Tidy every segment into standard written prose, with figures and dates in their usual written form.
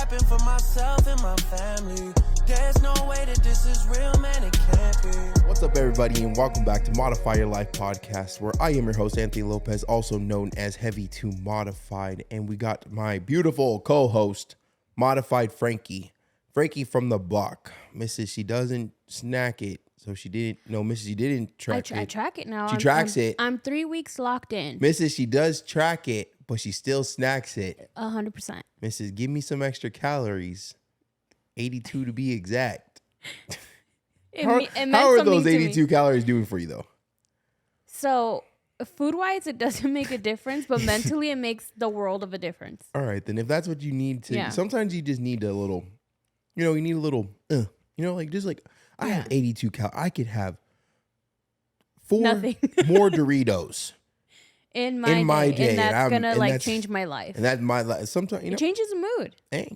trapping for myself and my family. There's no way that this is real, man, it can't be. What's up, everybody, and welcome back to Modify Your Life podcast, where I am your host, Anthony Lopez, also known as Heavy to Modified, and we got my beautiful co-host, Modified Frankie from the block. Mrs. She doesn't snack it, so she didn't. No, Mrs. She didn't track it. I track it now. She tracks it. I'm 3 weeks locked in. Mrs. She does track it, but she still snacks it. 100%. Mrs. Give me some extra calories. 82 to be exact. How are those 82 calories doing for you, though? So, food-wise, it doesn't make a difference, but mentally, it makes the world of a difference. All right, then if that's what you need to, sometimes you just need a little, you need a little, I have 82 calories. I could have 4 more Doritos in my day. And that's going to change my life. And that's my life. Sometimes, it changes the mood. Hey,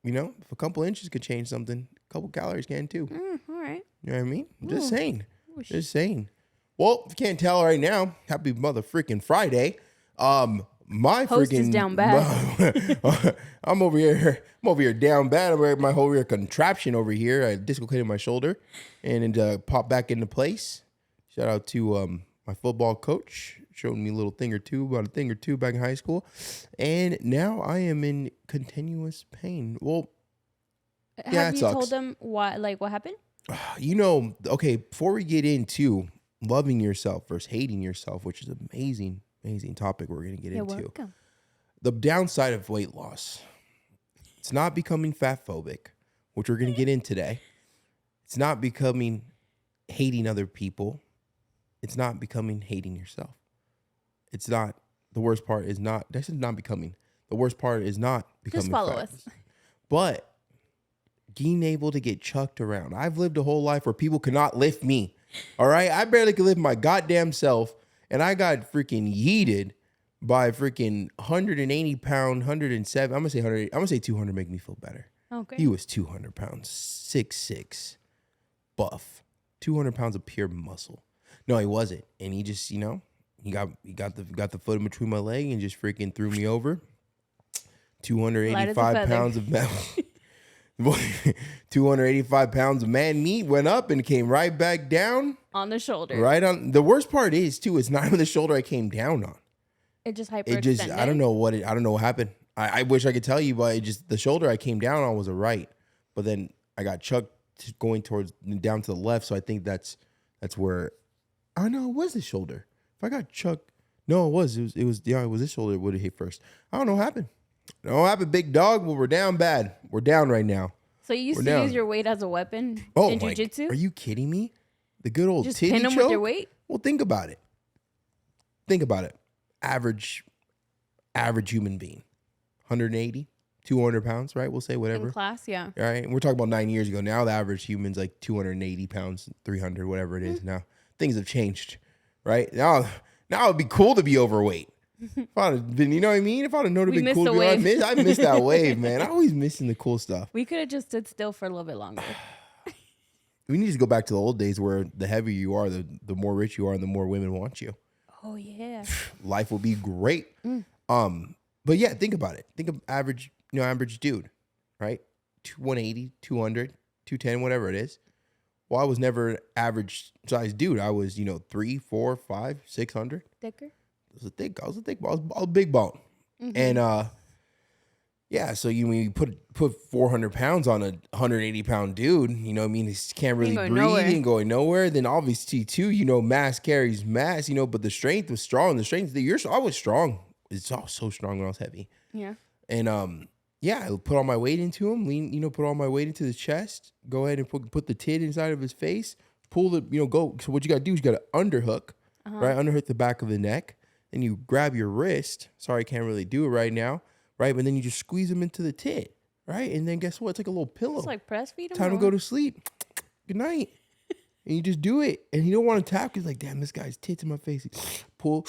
if a couple inches could change something, a couple calories can too. All right. You know what I mean? Just saying. Just saying. Well, if you can't tell right now, happy mother freaking Friday. My host is down bad. I'm over here down bad. I'm my whole rear contraption over here. I dislocated my shoulder and it popped back into place. Shout out to my football coach. Showed me a thing or two back in high school. And now I am in continuous pain. Well, have you told them what happened? Okay, before we get into loving yourself versus hating yourself, which is an amazing topic we're going to get into. Welcome. The downside of weight loss. It's not becoming fatphobic, which we're going to get in today. It's not becoming hating other people. It's not becoming hating yourself. It's not, the worst part is not, this is not becoming. The worst part is not becoming Just follow fat. us. But being able to get chucked around. I've lived a whole life where people could not lift me. All right? I barely could lift my goddamn self. And I got freaking yeeted by freaking 180 pound, 107. I'm going to say 200 make me feel better. Okay. He was 200 pounds, 6'6", buff, 200 pounds of pure muscle. No, he wasn't. And he just, he got the foot in between my leg and just freaking threw me over. 285 pounds of metal. 285 pounds of man meat went up and came right back down. On the shoulder. Right on. The worst part is, too, it's not even the shoulder I came down on. It just hyperextended. I don't know what happened. I wish I could tell you, but the shoulder I came down on was a right. But then I got chucked going down to the left. So I think that's where, oh no, it was the shoulder. If I got chucked, no, it was this shoulder that would have hit first. I don't know what happened. No, what happened, big dog? Well, we're down bad. We're down right now. So you used to use your weight as a weapon in jiu-jitsu? Are you kidding me? The good old just titty pin them choke? with your weight? Well, think about it. Average human being. 180, 200 pounds, right? We'll say whatever. In class, yeah. All right. And we're talking about 9 years ago. Now the average human's like 280 pounds, 300, whatever it is now. Things have changed, right? Now it'd be cool to be overweight. If I'd have been, you know what I mean? If I'd have known it'd be cool to be, I missed that wave, man. I always missing the cool stuff. We could have just stood still for a little bit longer. We need to go back to the old days where the heavier you are, the more rich you are, and the more women want you. Oh yeah. Life will be great. But yeah, think about it. Think of average dude, right? 180, 200, 210, whatever it is. Well, I was never an average size dude. I was, 3, 4, 5, 600. Thicker? I was a big bone. Mm-hmm. And so you put 400 pounds on a 180 pound dude, he can't really breathe, ain't going nowhere. Then obviously too, mass carries mass, but the strength was strong. I was strong. It's all so strong when I was heavy. Yeah. And I put all my weight into him, put all my weight into the chest, go ahead and put the tit inside of his face, pull the, go. So what you got to do is you got to underhook, right? Underhook the back of the neck. Then you grab your wrist. Sorry, I can't really do it right now. Right. But then you just squeeze them into the tit. Right. And then guess what? It's like a little pillow. It's like breastfeed them. Time to go to sleep. Good night. And you just do it. And you don't want to tap because like, damn, this guy's tits in my face. Pull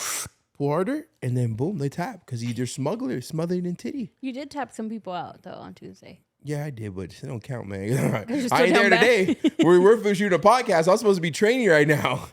harder. And then boom, they tap because you're smothered in titty. You did tap some people out though on Tuesday. Yeah, I did, but it don't count, man. I ain't there today. We're shooting a podcast. I'm supposed to be training right now.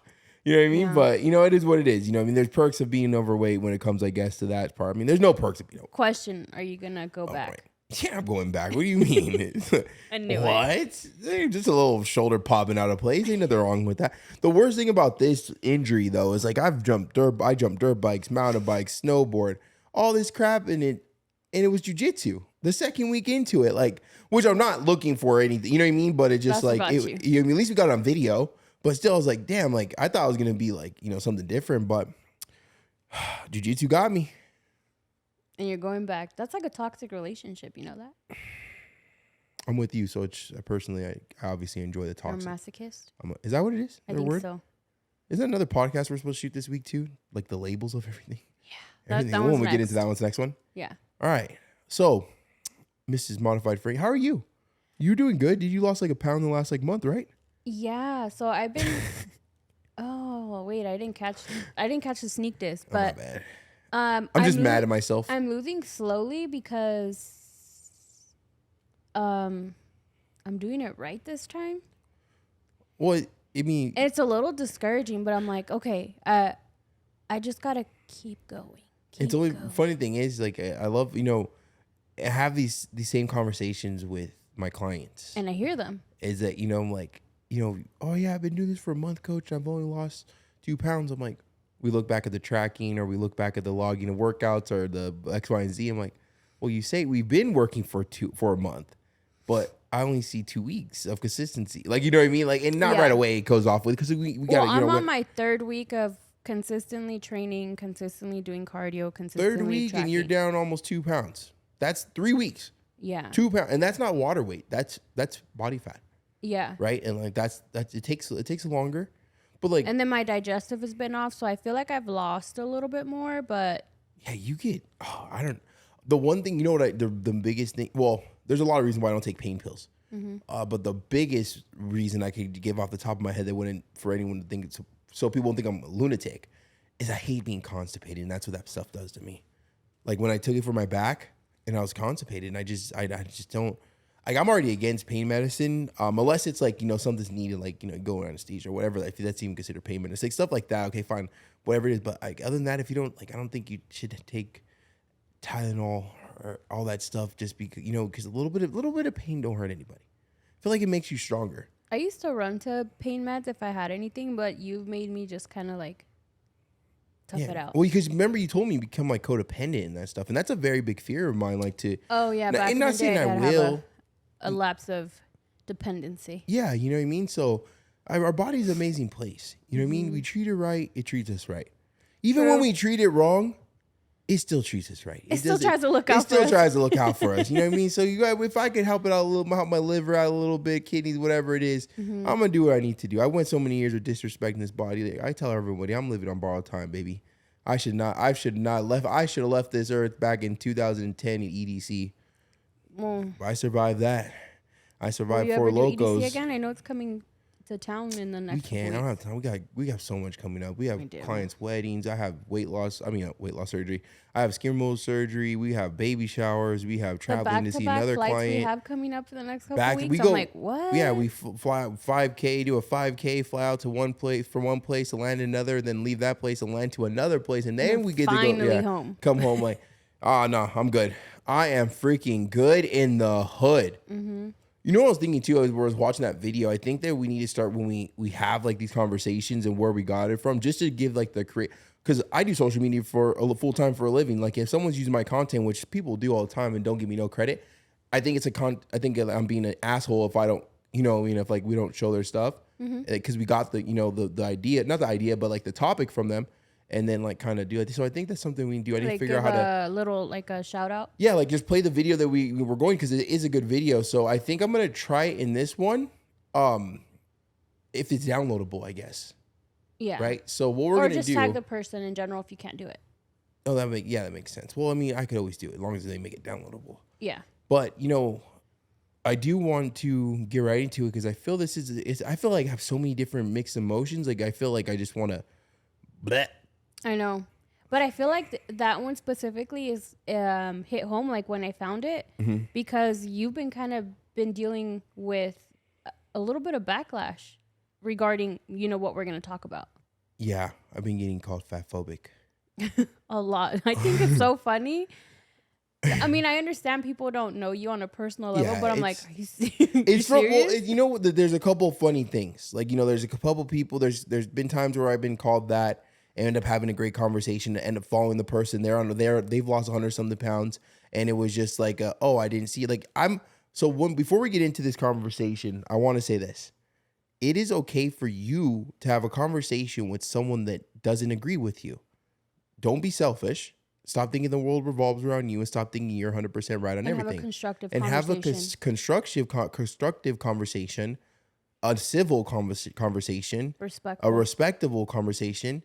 You know what I mean? Yeah. But, it is what it is. There's perks of being overweight when it comes, I guess, to that part. There's no perks of being overweight. Question, are you going to go back? Yeah, I'm going back. What do you mean? I knew what? It. Just a little shoulder popping out of place. Ain't nothing wrong with that. The worst thing about this injury, though, is like I jumped dirt bikes, mountain bikes, snowboard, all this crap, and it was jujitsu. The second week into it, like, which I'm not looking for anything, you know what I mean? But it just That's like, at least we got it on video. But still, I was like, damn, like I thought it was gonna be like, something different, but jujitsu got me. And you're going back. That's like a toxic relationship. You know that? I'm with you. So it's personally, I obviously enjoy the toxic. You're a masochist? Is that what it is? I think so. Is that another podcast we're supposed to shoot this week too? Like the labels of everything? Yeah. Everything. When we get into that one's the next one? Yeah. All right. So, Mrs. Modified Frank, how are you? You're doing good. Did you lost like a pound in the last like month, right? Yeah. So I've been... Oh, wait. I didn't catch the sneak disc, but... Oh, my bad. I'm just mad at myself. I'm losing slowly because I'm doing it right this time. Well, I mean, it's a little discouraging, but I'm like, okay, I just gotta keep going. It's only funny thing is like I love I have these same conversations with my clients, and I hear them. Is that I'm like oh yeah, I've been doing this for a month, coach. I've only lost 2 pounds. I'm like. We look back at the tracking or we look back at the logging of workouts or the X, Y, and Z. I'm like, well, you say we've been working for a month, but I only see 2 weeks of consistency. Like, you know what I mean? Like, and not right away it goes off with, because we got to, I'm on my 3rd week of consistently training, consistently doing cardio, consistently 3rd week tracking. And you're down almost 2 pounds. That's 3 weeks. Yeah. 2 pounds. And that's not water weight. That's body fat. Yeah. Right. And like, it takes longer. But like, and then my digestive has been off, so I feel like I've lost a little bit more. But yeah, you get. I don't. The one thing, the biggest thing. Well, there's a lot of reasons why I don't take pain pills. Mm-hmm. But the biggest reason I could give off the top of my head that wouldn't for anyone to think so people won't think I'm a lunatic is I hate being constipated, and that's what that stuff does to me. Like when I took it for my back and I was constipated, and I just don't. Like I'm already against pain medicine, unless it's like something's needed, like go on anesthesia or whatever. If that's even considered pain medicine, like stuff like that. Okay, fine, whatever it is. But like other than that, if you don't like, I don't think you should take Tylenol or all that stuff just because because a little bit of pain don't hurt anybody. I feel like it makes you stronger. I used to run to pain meds if I had anything, but you've made me just kind of like tough it out. Well, because remember you told me you become like codependent and that stuff, and that's a very big fear of mine. Like to but not saying I will. A lapse of dependency. Yeah, you know what I mean? So our body's an amazing place. You know what I mean? We treat it right, it treats us right. Even when we treat it wrong, it still treats us right. It still tries to look out for us. It still tries to look out for us. You know what I mean? So if I could help it out a little, help my liver out a little bit, kidneys, whatever it is, I'm going to do what I need to do. I went so many years of disrespecting this body. I tell everybody I'm living on borrowed time, baby. I should have left this earth back in 2010 in EDC. I survived that. I survived 4 locos. EDC again? I know it's coming to town in the next. We can't. I don't have time. We got so much coming up. We have clients' weddings. I have weight loss surgery. I have skin removal surgery. We have baby showers. We have traveling to see another client. We have coming up for the next couple weeks. I'm like, what? Yeah, we fly 5K, do a 5K, fly out to one place to land another, then leave that place and land to another place, and then we get to go home. Come home like, no, I'm good. I am freaking good in the hood. Mm-hmm. You know what I was thinking too? I was watching that video. I think that we need to start when we have like these conversations and where we got it from, just to give like the because I do social media for a full time for a living. Like if someone's using my content, which people do all the time and don't give me no credit, I think I think I'm being an asshole if I don't, if like we don't show their stuff because we got the the idea, not the idea, but like the topic from them. And then like kind of do it. So I think that's something we can do. I need to figure out how to a little like a shout out. Yeah, like just play the video that we were going, because it is a good video. So I think I'm gonna try it in this one, if it's downloadable, I guess. Yeah. Right. So what we're gonna do? Or just tag the person in general if you can't do it. Oh, that makes sense. Well, I mean, I could always do it as long as they make it downloadable. Yeah. But I do want to get right into it because I feel I feel like I have so many different mixed emotions. Like I feel like I just want to. Bleh. I know, but I feel like that one specifically is hit home, like when I found it, because you've been dealing with a little bit of backlash regarding what we're going to talk about. Yeah, I've been getting called fatphobic a lot. I think it's so funny. I mean, I understand people don't know you on a personal level, but I'm like, are you, it's serious? There's a couple of funny things. Like, there's a couple of people. There's been times where I've been called that and end up having a great conversation and end up following the person. They've lost 100-something pounds, and it was just like, oh, I didn't see it. Like before we get into this conversation, I want to say this. It is okay for you to have a conversation with someone that doesn't agree with you. Don't be selfish. Stop thinking the world revolves around you and stop thinking you're 100% right on everything. Have a constructive and conversation. Have a constructive conversation, a civil conversation, respectful. A respectable conversation.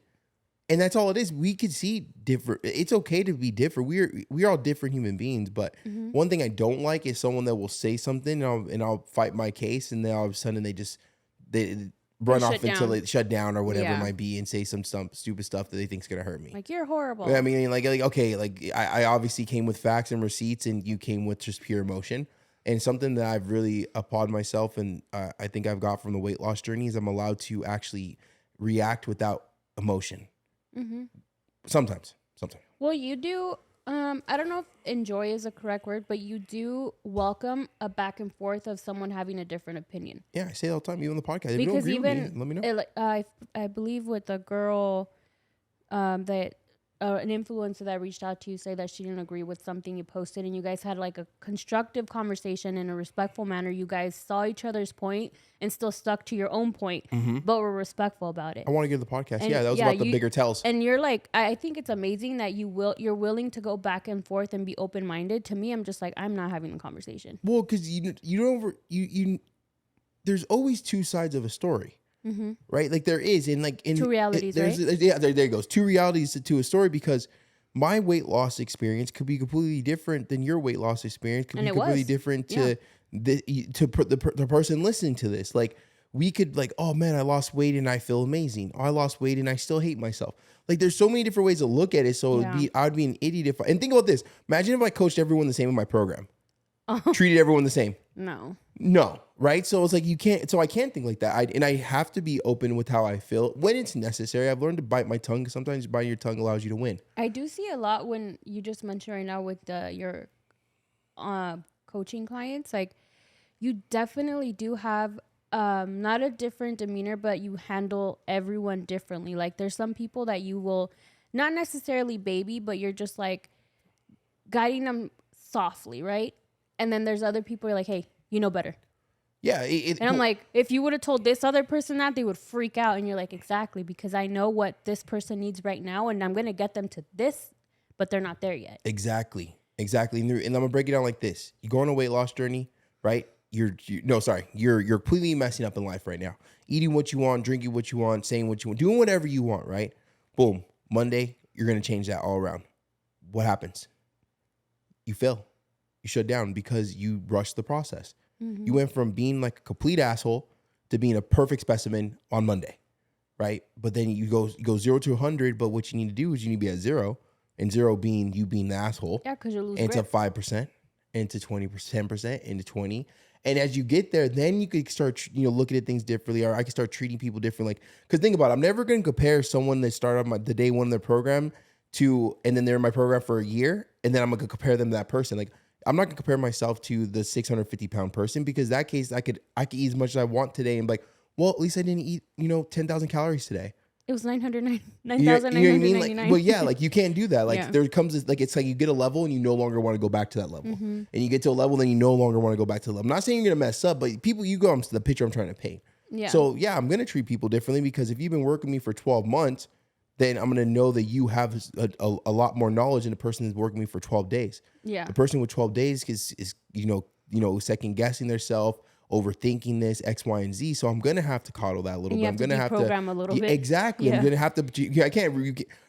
And that's all it is. We could see different. It's okay to be different. We're all different human beings. But one thing I don't like is someone that will say something and I'll fight my case, and then all of a sudden they run off until they shut down or whatever it might be and say some stupid stuff that they think is going to hurt me. Like, you're horrible. I mean, like okay, like I obviously came with facts and receipts, and you came with just pure emotion. And something that I've really applauded myself, and I think I've got from the weight loss journey, is I'm allowed to actually react without emotion. Sometimes. Well, you do. I don't know if enjoy is a correct word, but you do welcome a back and forth of someone having a different opinion. Yeah, I say it all the time, even on the podcast. If Because you don't agree even with me, let me know. I believe with a girl that an influencer that reached out to you say that she didn't agree with something you posted, and you guys had like a constructive conversation in a respectful manner. You guys saw each other's point and still stuck to your own point, but were respectful about it. I want to give the podcast. And that was about the bigger tells. And you're like, I think it's amazing that you're willing to go back and forth and be open minded. To me, I'm just like, I'm not having a conversation. Well, because there's always two sides of a story. Right, like there is, and like in two realities, right? Yeah, there it goes. Two realities to a story, because my weight loss experience could be completely different than your weight loss experience. Could be completely different to the person listening to this. Like, we could like, oh man, I lost weight and I feel amazing. Oh, I lost weight and I still hate myself. Like, there's so many different ways to look at it. So I'd be an idiot if and think about this. Imagine if I coached everyone the same in my program, treated everyone the same. No, right? So it's like you can't. So I can't think like that. I have to be open with how I feel when it's necessary. I've learned to bite my tongue. Sometimes biting your tongue allows you to win. I do see a lot when you just mentioned right now with your coaching clients. Like, you definitely do have not a different demeanor, but you handle everyone differently. Like, there's some people that you will not necessarily baby, but you're just like guiding them softly, right? And then there's other people you're like, hey, you know better. Yeah. And I'm like, if you would have told this other person that, they would freak out. And you're like, exactly, because I know what this person needs right now, and I'm going to get them to this, but they're not there yet. Exactly. And I'm going to break it down like this. You go on a weight loss journey, right? You're completely messing up in life right now. Eating what you want, drinking what you want, saying what you want, doing whatever you want, right? Boom. Monday, you're going to change that all around. What happens? You fail. You shut down because you rushed the process. You went from being like a complete asshole to being a perfect specimen on Monday, right? But then you go 0 to 100, but what you need to do is you need to be at 0, and 0 being you being the asshole. Yeah, because you're losing into 5%, into 20%, 10%, into 20%. And as you get there, then you could start, looking at things differently, or I can start treating people differently. Because think about it, I'm never going to compare someone that started the day one of their program and then they're in my program for a year, and then I'm going to compare them to that person. Like, I'm not gonna compare myself to the 650-pound person, because that case I could eat as much as I want today and be like, well, at least I didn't eat 10,000 calories today. It was 9,999. You know what I mean? Like, well, yeah, like you can't do that. Like there comes this, like it's like you get a level and you no longer want to go back to that level, and you get to a level then you no longer want to go back to the level. I'm not saying you're gonna mess up, but you go to the picture I'm trying to paint. Yeah. So yeah, I'm gonna treat people differently, because if you've been working with me for 12 months. Then I'm going to know that you have a lot more knowledge than the person that's working with me for 12 days. Yeah. The person with 12 days is second guessing themselves, overthinking this, X, Y, and Z. So I'm going to have to coddle that a little bit. I'm going to have to program a little bit. Exactly. Yeah. I'm going to have to, I can't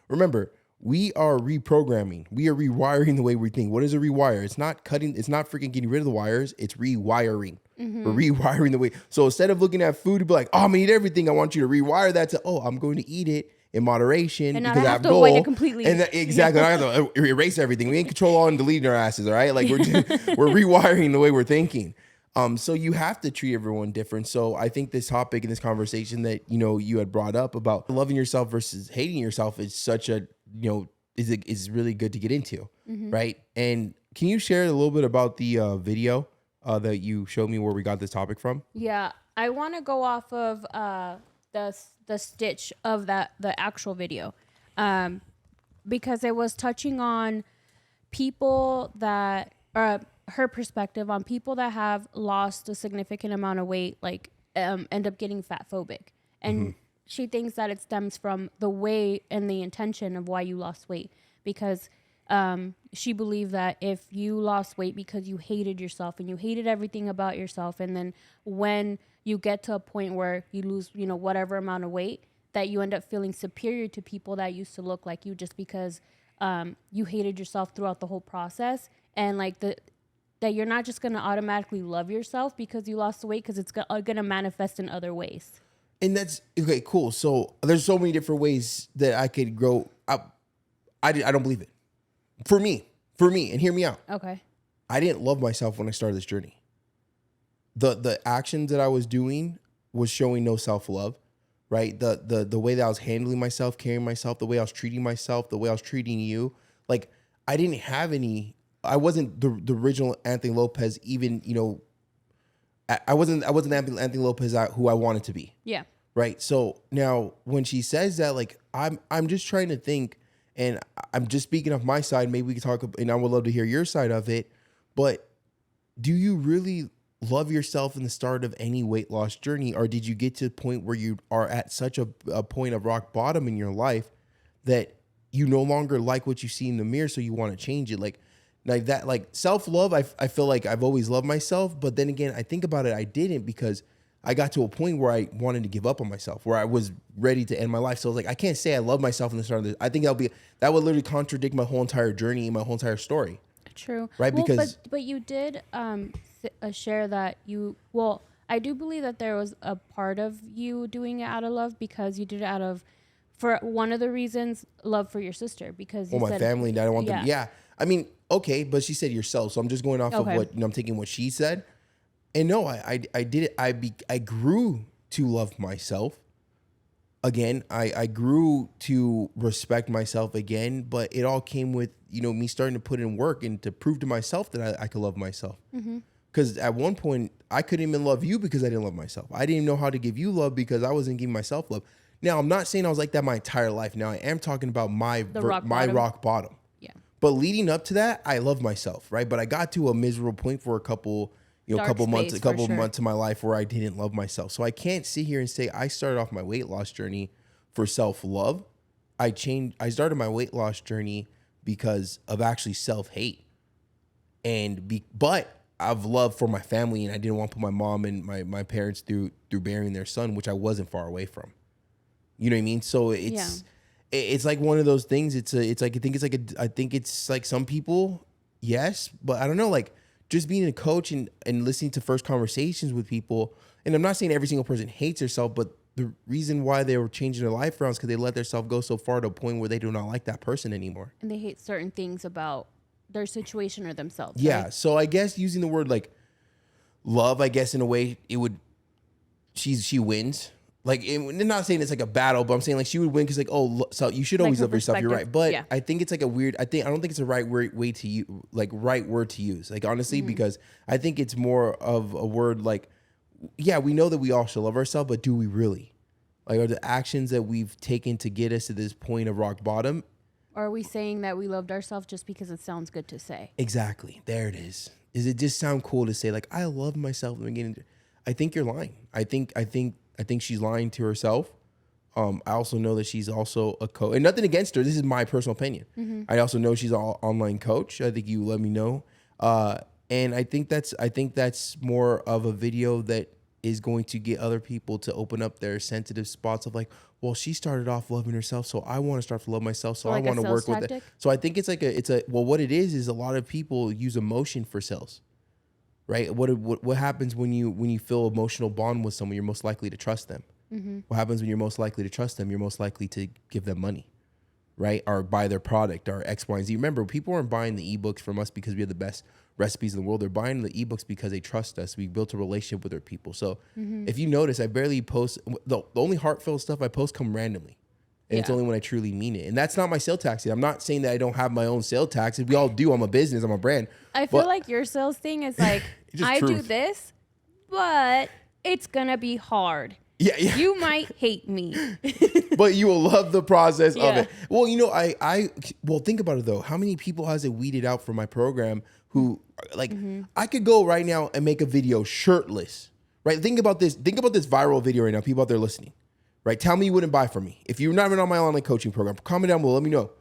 remember, we are reprogramming. We are rewiring the way we think. What is a rewire? It's not freaking getting rid of the wires. It's rewiring. We're rewiring the way. So instead of looking at food to be like, oh, I'm going to eat everything, I want you to rewire that to, oh, I'm going to eat it in moderation, and because I have to avoid it completely. And exactly, I have to erase everything. We ain't control all and deleting our asses, all right? Like we're rewiring the way we're thinking. So you have to treat everyone different. So I think this topic and this conversation that you had brought up about loving yourself versus hating yourself is such a is really good to get into, right? And can you share a little bit about the video that you showed me where we got this topic from? Yeah, I want to go off of the stitch of the actual video, because it was touching on people that her perspective on people that have lost a significant amount of weight, like end up getting fat phobic, and she thinks that it stems from the way and the intention of why you lost weight, because she believed that if you lost weight because you hated yourself and you hated everything about yourself, and then when you get to a point where you lose, whatever amount of weight, that you end up feeling superior to people that used to look like you just because you hated yourself throughout the whole process, and like that you're not just going to automatically love yourself because you lost the weight, because it's going to manifest in other ways. And that's okay, cool. So there's so many different ways that I could grow up. I don't believe it. For me, and hear me out. Okay. I didn't love myself when I started this journey. The actions that I was doing was showing no self-love, right? The way that I was handling myself, carrying myself, the way I was treating myself, the way I was treating you. Like, I didn't have any, I wasn't the original Anthony Lopez, even, I wasn't Anthony Lopez who I wanted to be. Yeah. Right. So now when she says that, like, I'm just trying to think, and I'm just speaking of my side. Maybe we can talk, and I would love to hear your side of it. But do you really love yourself in the start of any weight loss journey? Or did you get to the point where you are at such a point of rock bottom in your life that you no longer like what you see in the mirror, so you want to change it? Like that, like self-love, I feel like I've always loved myself. But then again, I think about it, I didn't, because I got to a point where I wanted to give up on myself, where I was ready to end my life. So I was like, I can't say I love myself in the start of this. I think that would literally contradict my whole entire journey and my whole entire story. True. Right? Well, because but you did share that I do believe that there was a part of you doing it out of love, because you did it out of, for one of the reasons, love for your sister, because you my said, family, and I don't want them. Yeah. I mean, okay, but she said yourself. So I'm just going off of what, I'm taking what she said. And no, I did it. I grew to love myself again. I grew to respect myself again, but it all came with, me starting to put in work and to prove to myself that I could love myself. Because at one point I couldn't even love you because I didn't love myself. I didn't even know how to give you love because I wasn't giving myself love. Now, I'm not saying I was like that my entire life. Now I am talking about my rock bottom. Yeah. But leading up to that, I love myself, right? But I got to a miserable point for a couple months of my life where I didn't love myself. So I can't sit here and say I started off my weight loss journey for self-love. I started my weight loss journey because of actually self-hate. But I've love for my family, and I didn't want to put my mom and my parents through burying their son, which I wasn't far away from. You know what I mean? So it's like one of those things. I think it's like some people, yes, but I don't know, like, just being a coach and listening to first conversations with people, and I'm not saying every single person hates herself, but the reason why they were changing their life around is because they let themselves go so far to a point where they do not like that person anymore. And they hate certain things about their situation or themselves. Yeah. Right? So I guess using the word like love, I guess in a way she wins. Like, I'm not saying it's like a battle, but I'm saying like she would win because like, so you should always love yourself. You're right, but I think it's like a weird. I don't think it's the right way to use, like right word to use. Like honestly, because I think it's more of a word like, yeah, we know that we all should love ourselves, but do we really? Like, are the actions that we've taken to get us to this point of rock bottom? Or are we saying that we loved ourselves just because it sounds good to say? Exactly. There it is. Does it just sound cool to say like I love myself? I think you're lying. I think she's lying to herself. I also know that she's also a coach, and nothing against her. This is my personal opinion. I also know she's an online coach. I think you let me know. And I think that's more of a video that is going to get other people to open up their sensitive spots of like, well, she started off loving herself, so I want to start to love myself, so like I want to work with it. So I think what it is a lot of people use emotion for sales. Right? What happens when you feel emotional bond with someone? You're most likely to trust them. What happens when you're most likely to trust them? You're most likely to give them money, right? Or buy their product or X, Y, and Z. Remember, people aren't buying the ebooks from us because we have the best recipes in the world. They're buying the ebooks because they trust us. We built a relationship with our people. So if you notice, I barely post. The only heartfelt stuff I post come randomly. And it's only when I truly mean it. And that's not my sales tactic. I'm not saying that I don't have my own sales tactics. We all do. I'm a business. I'm a brand. I feel like your sales thing is like, I do this, but it's going to be hard. Yeah. You might hate me. But you will love the process of it. Well, you know, well, think about it though. How many people has it weeded out from my program who like, I could go right now and make a video shirtless, right? Think about this viral video right now. People out there listening, right? Tell me you wouldn't buy from me. If you're not even on my online coaching program, comment down below. Let me know.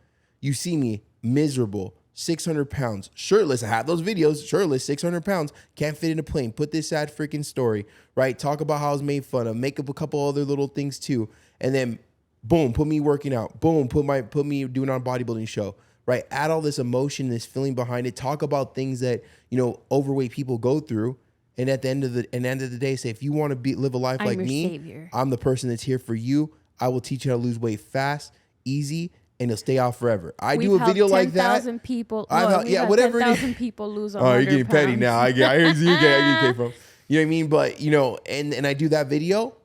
You see me miserable, 600 pounds, shirtless. I have those videos, shirtless, 600 pounds, can't fit in a plane. Put this sad freaking story, right? Talk about how I was made fun of, make up a couple other little things too. And then boom, put me working out. Boom, put me doing on a bodybuilding show, right? Add all this emotion, this feeling behind it. Talk about things that, you know, overweight people go through. And at the end of the day, say, if you want to live a life like me, savior. I'm the person that's here for you. I will teach you how to lose weight fast, easy, and it'll stay out forever. We've do a video like that. 10,000 people. Whatever. 10,000 people lose 100 Oh, you're getting pounds. petty now. I hear you came from. You know what I mean? But, you know, and I do that video.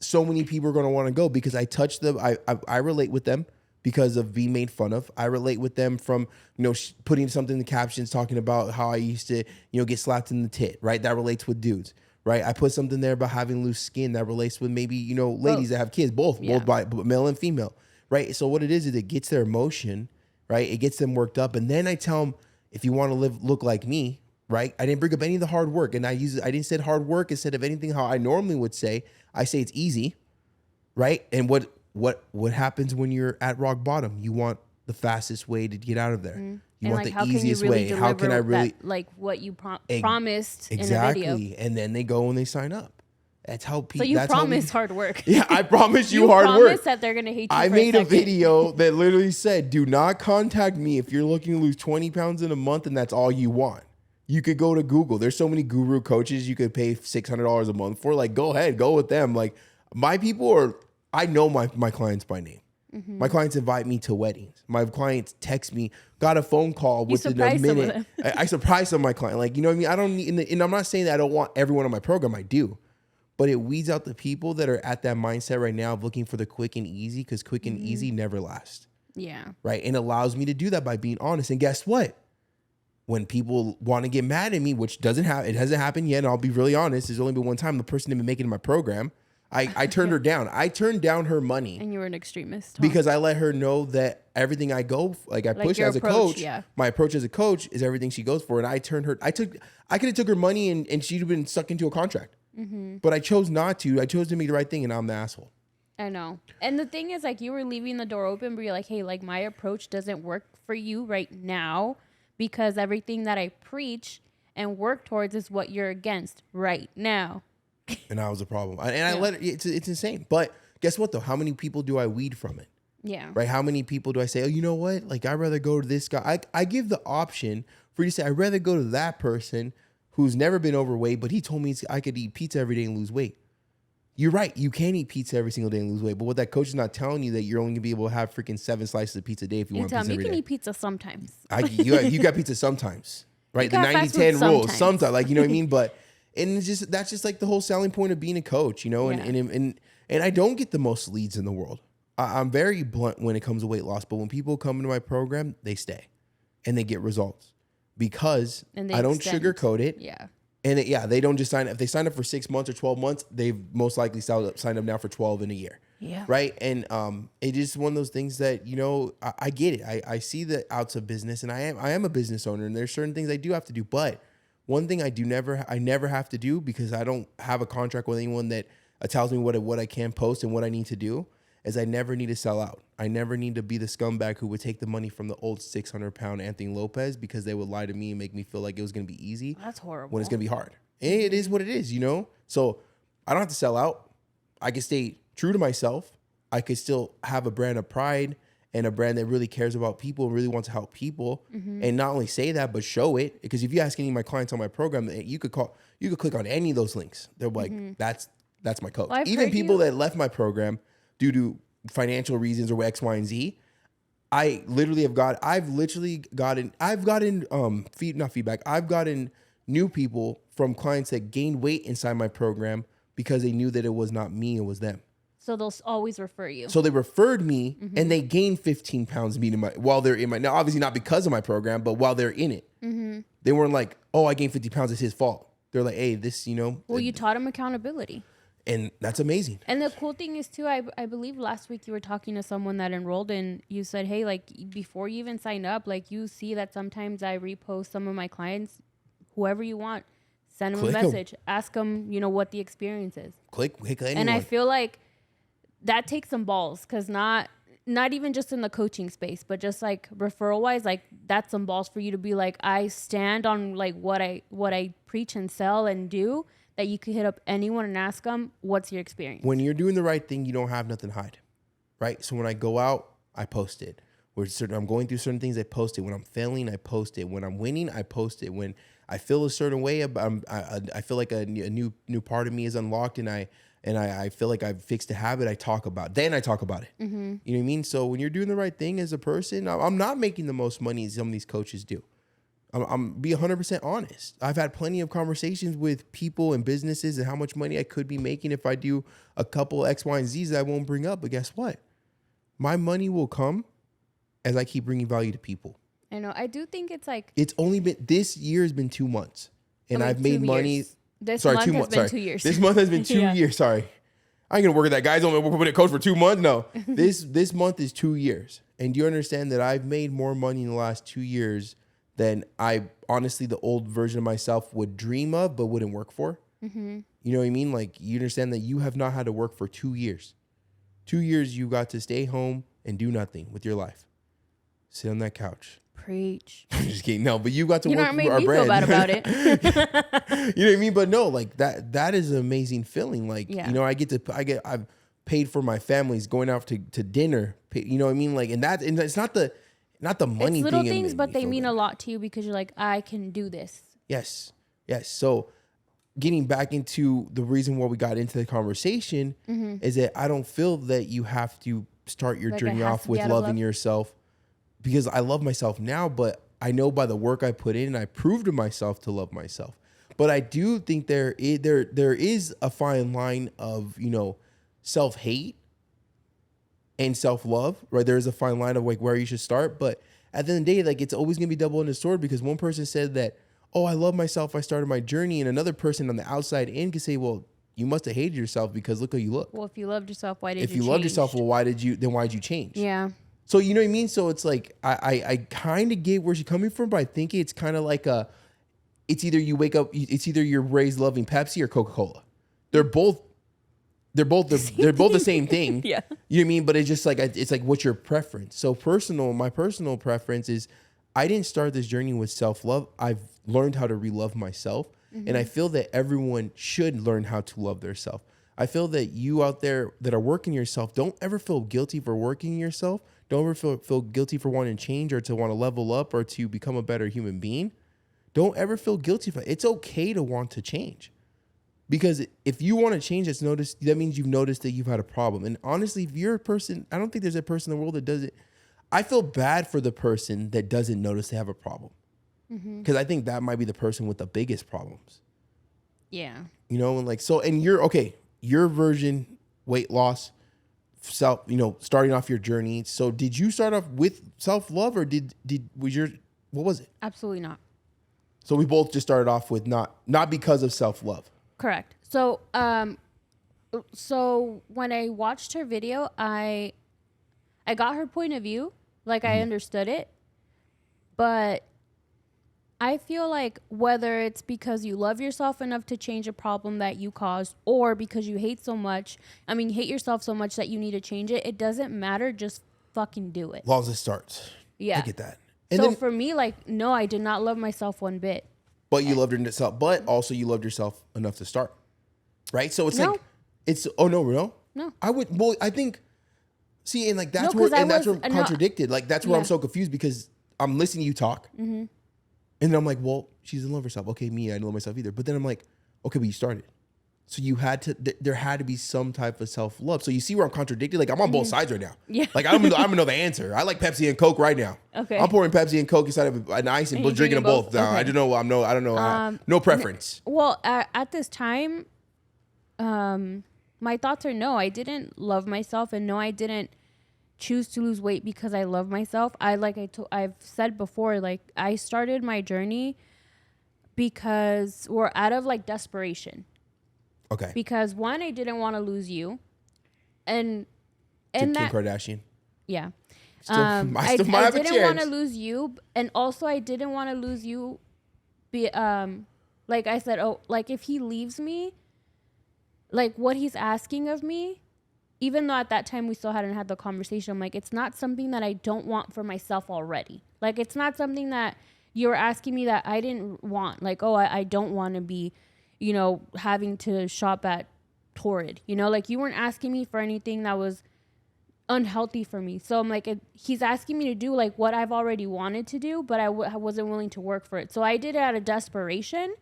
So many people are going to want to go because I touch them. I relate with them because of being made fun of. I relate with them from, you know, putting something in the captions talking about how I used to, you know, get slapped in the tit, right? That relates with dudes, right? I put something there about having loose skin that relates with maybe, you know, ladies that have kids, both by male and female, right? So what it is it gets their emotion, right? It gets them worked up. And then I tell them, if you want to look like me, right? I didn't bring up any of the hard work. And I didn't say hard work instead of anything how I normally would say. I say it's easy, right? And what happens when you're at rock bottom? You want the fastest way to get out of there. You want the easiest way. How can I really like what you promised in a video? Exactly. And then they go and they sign up. That's how people. So you promise hard work. Yeah, I promise you hard work. You promise that they're gonna hate you. I made a video that literally said, "Do not contact me if you're looking to lose 20 pounds in a month, and that's all you want." You could go to Google. There's so many guru coaches you could pay $600 a month for. Like, go ahead, go with them. Like, my people are. I know my clients by name. My clients invite me to weddings. My clients text me. Got a phone call within a minute. I surprise some of my clients. Like, you know what I mean? I don't need, and I'm not saying that I don't want everyone on my program. I do. But it weeds out the people that are at that mindset right now of looking for the quick and easy, because quick and easy never lasts. Yeah. Right. And allows me to do that by being honest. And guess what? When people want to get mad at me, which it hasn't happened yet, and I'll be really honest, there's only been one time the person didn't make it in my program. I turned her down. I turned down her money. And you were an extremist. Huh? Because I let her know that everything I go, I push as a coach, my approach as a coach is everything she goes for. And I turned her, I could have took her money and she'd have been stuck into a contract. But I chose not to. I chose to make the right thing, and I'm the asshole. I know. And the thing is, like, you were leaving the door open, but you're like, hey, like, my approach doesn't work for you right now because everything that I preach and work towards is what you're against right now. And that was a problem. I let it, it's insane. But guess what, though? How many people do I weed from it? Yeah. Right? How many people do I say, oh, you know what? Like, I'd rather go to this guy. I give the option for you to say, I'd rather go to that person who's never been overweight, but he told me I could eat pizza every day and lose weight. You're right. You can eat pizza every single day and lose weight. But what that coach is not telling you that you're only going to be able to have freaking 7 slices of pizza a day if you want pizza every day. You can eat pizza sometimes. You got pizza sometimes. Right? The 90-10 rule. Sometimes. Like, you know what I mean? But and it's just that's just like the whole selling point of being a coach, you know? And I don't get the most leads in the world. I'm very blunt when it comes to weight loss. But when people come into my program, they stay. And they get results. Because I don't sugarcoat it. Yeah. And they don't just sign up. If they sign up for 6 months or 12 months, they've most likely signed up now for 12 in a year. Yeah. Right. And it is one of those things that, you know, I get it. I see the outs of business, and I am a business owner, and there's certain things I do have to do. But one thing I never have to do, because I don't have a contract with anyone that tells me what I can post and what I need to do, is I never need to sell out. I never need to be the scumbag who would take the money from the old 600-pound Anthony Lopez because they would lie to me and make me feel like it was going to be easy. That's horrible. When it's going to be hard. And it is what it is, you know? So I don't have to sell out. I can stay true to myself. I could still have a brand of pride and a brand that really cares about people and really wants to help people. And not only say that, but show it. Because if you ask any of my clients on my program, you could click on any of those links. They're like, that's my coach. Well, even people that left my program due to financial reasons or X, Y, and Z, I've gotten new people from clients that gained weight inside my program because they knew that it was not me, it was them. So they'll always refer you. So they referred me and they gained 15 pounds while they're in my, now obviously not because of my program, but while they're in it. They weren't like, oh, I gained 50 pounds, it's his fault. They're like, hey, this, Well, you taught them accountability. And that's amazing. And the cool thing is too, I believe last week you were talking to someone that enrolled and you said, hey, like before you even sign up, like you see that sometimes I repost some of my clients, whoever you want, send them a message, ask them, what the experience is. Click anyone. And I feel like that takes some balls because not even just in the coaching space, but just like referral wise, like that's some balls for you to be like, I stand on like what I preach and sell and do. That you could hit up anyone and ask them, what's your experience? When you're doing the right thing, you don't have nothing to hide, right? So when I go out, I post it. I'm going through certain things, I post it. When I'm failing, I post it. When I'm winning, I post it. When I feel a certain way, I feel like a new part of me is unlocked, and I feel like I've fixed a habit, I talk about it. Then I talk about it. You know what I mean? So when you're doing the right thing as a person, I'm not making the most money as some of these coaches do. I'm be 100% honest. I've had plenty of conversations with people and businesses and how much money I could be making if I do a couple X, Y, and Z's that I won't bring up. But guess what? My money will come as I keep bringing value to people. I know. I do think it's like... It's only been... This year has been 2 months. And I've made money... This month has been 2 years. This month has been 2 years. Sorry. I ain't going to work with that. Guys, only put a coach for 2 months. No. This month is 2 years. And do you understand that I've made more money in the last 2 years than I honestly, the old version of myself would dream of, but wouldn't work for. You know what I mean? Like, you understand that you have not had to work for 2 years. 2 years you got to stay home and do nothing with your life. Sit on that couch. Preach. I'm just kidding. No, but you got to work for our brand. You don't make me feel bad about it. You know what I mean? But no, like that is an amazing feeling. Like, I've paid for my families going out to dinner. You know what I mean? Like, and it's not the money thing. It's little things, but they mean a lot to you because you're like, I can do this. Yes. So getting back into the reason why we got into the conversation is that I don't feel that you have to start your journey off with loving yourself, because I love myself now, but I know by the work I put in, I proved to myself to love myself. But I do think there is a fine line of, self-hate and self-love, right? There is a fine line of like where you should start. But at the end of the day, like, it's always going to be double-edged sword, because one person said that, oh, I love myself, I started my journey. And another person on the outside in could say, well, you must have hated yourself because look how you look. Well, if you loved yourself, why did you change? If you loved yourself, well, why'd you change? Yeah. So, you know what I mean? So it's like, I kind of get where she's coming from, but I think it's kind of like it's either you wake up, it's either you're raised loving Pepsi or Coca-Cola. They're both the same thing. Yeah. You know what I mean? But it's just like, it's like, what's your preference? So my personal preference is, I didn't start this journey with self-love. I've learned how to re-love myself. And I feel that everyone should learn how to love themselves. I feel that you out there that are working yourself, don't ever feel guilty for working yourself. Don't ever feel guilty for wanting to change or to want to level up or to become a better human being. Don't ever feel guilty for it. It's okay to want to change. Because if you want to change, that means you've noticed that you've had a problem. And honestly, if you're a person, I don't think there's a person in the world that does it. I feel bad for the person that doesn't notice they have a problem. Because I think that might be the person with the biggest problems. Yeah. And your version, weight loss, starting off your journey. So did you start off with self-love, or what was it? Absolutely not. So we both just started off with not because of self-love. Correct. So, so when I watched her video, I got her point of view, like I understood it, but I feel like whether it's because you love yourself enough to change a problem that you caused, or because you hate yourself so much that you need to change it, it doesn't matter. Just fucking do it. As long as it starts. Yeah. I get that. So for me, like, no, I did not love myself one bit. But you loved yourself, but also you loved yourself enough to start. Right? So it's no. No. I think, see, and like, that's where I'm contradicted. Like, that's where I'm so confused, because I'm listening to you talk. And then I'm like, well, she doesn't love herself. Okay, me, I don't love myself either. But then I'm like, okay, but you started. So there had to be some type of self-love. So you see where I'm contradicted? Like, I'm on both sides right now. Yeah. Like, I don't know the answer. I like Pepsi and Coke right now. Okay. I'm pouring Pepsi and Coke inside of an ice and drinking them both. Okay. I don't know. No preference. Well, at this time, my thoughts are no, I didn't love myself, and no, I didn't choose to lose weight because I love myself. I've said before, like I started my journey because we're out of like desperation. Okay. Because one, I didn't want to lose you, and Kim that Kardashian. yeah. I didn't want to lose you, and also I didn't want to lose you. Like I said, like if he leaves me, like what he's asking of me, even though at that time we still hadn't had the conversation, I'm like, it's not something that I don't want for myself already. Like it's not something that you're asking me that I didn't want. Like, oh, I don't want to be, having to shop at Torrid. Like you weren't asking me for anything that was unhealthy for me. So I'm like, he's asking me to do like what I've already wanted to do, but I wasn't willing to work for it. So I did it out of desperation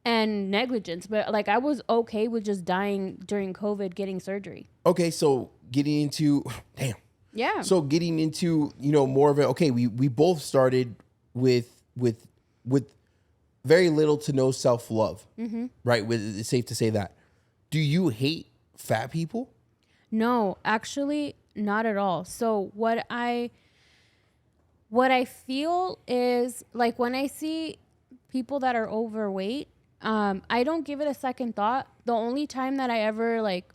and negligence, but like I was okay with just dying during COVID, getting surgery. Okay, so getting into So getting into more of it. Okay, we both started with very little to no self-love, right? It's safe to say that. Do you hate fat people? No, actually, not at all. So what I feel is like when I see people that are overweight, I don't give it a second thought. The only time that I ever like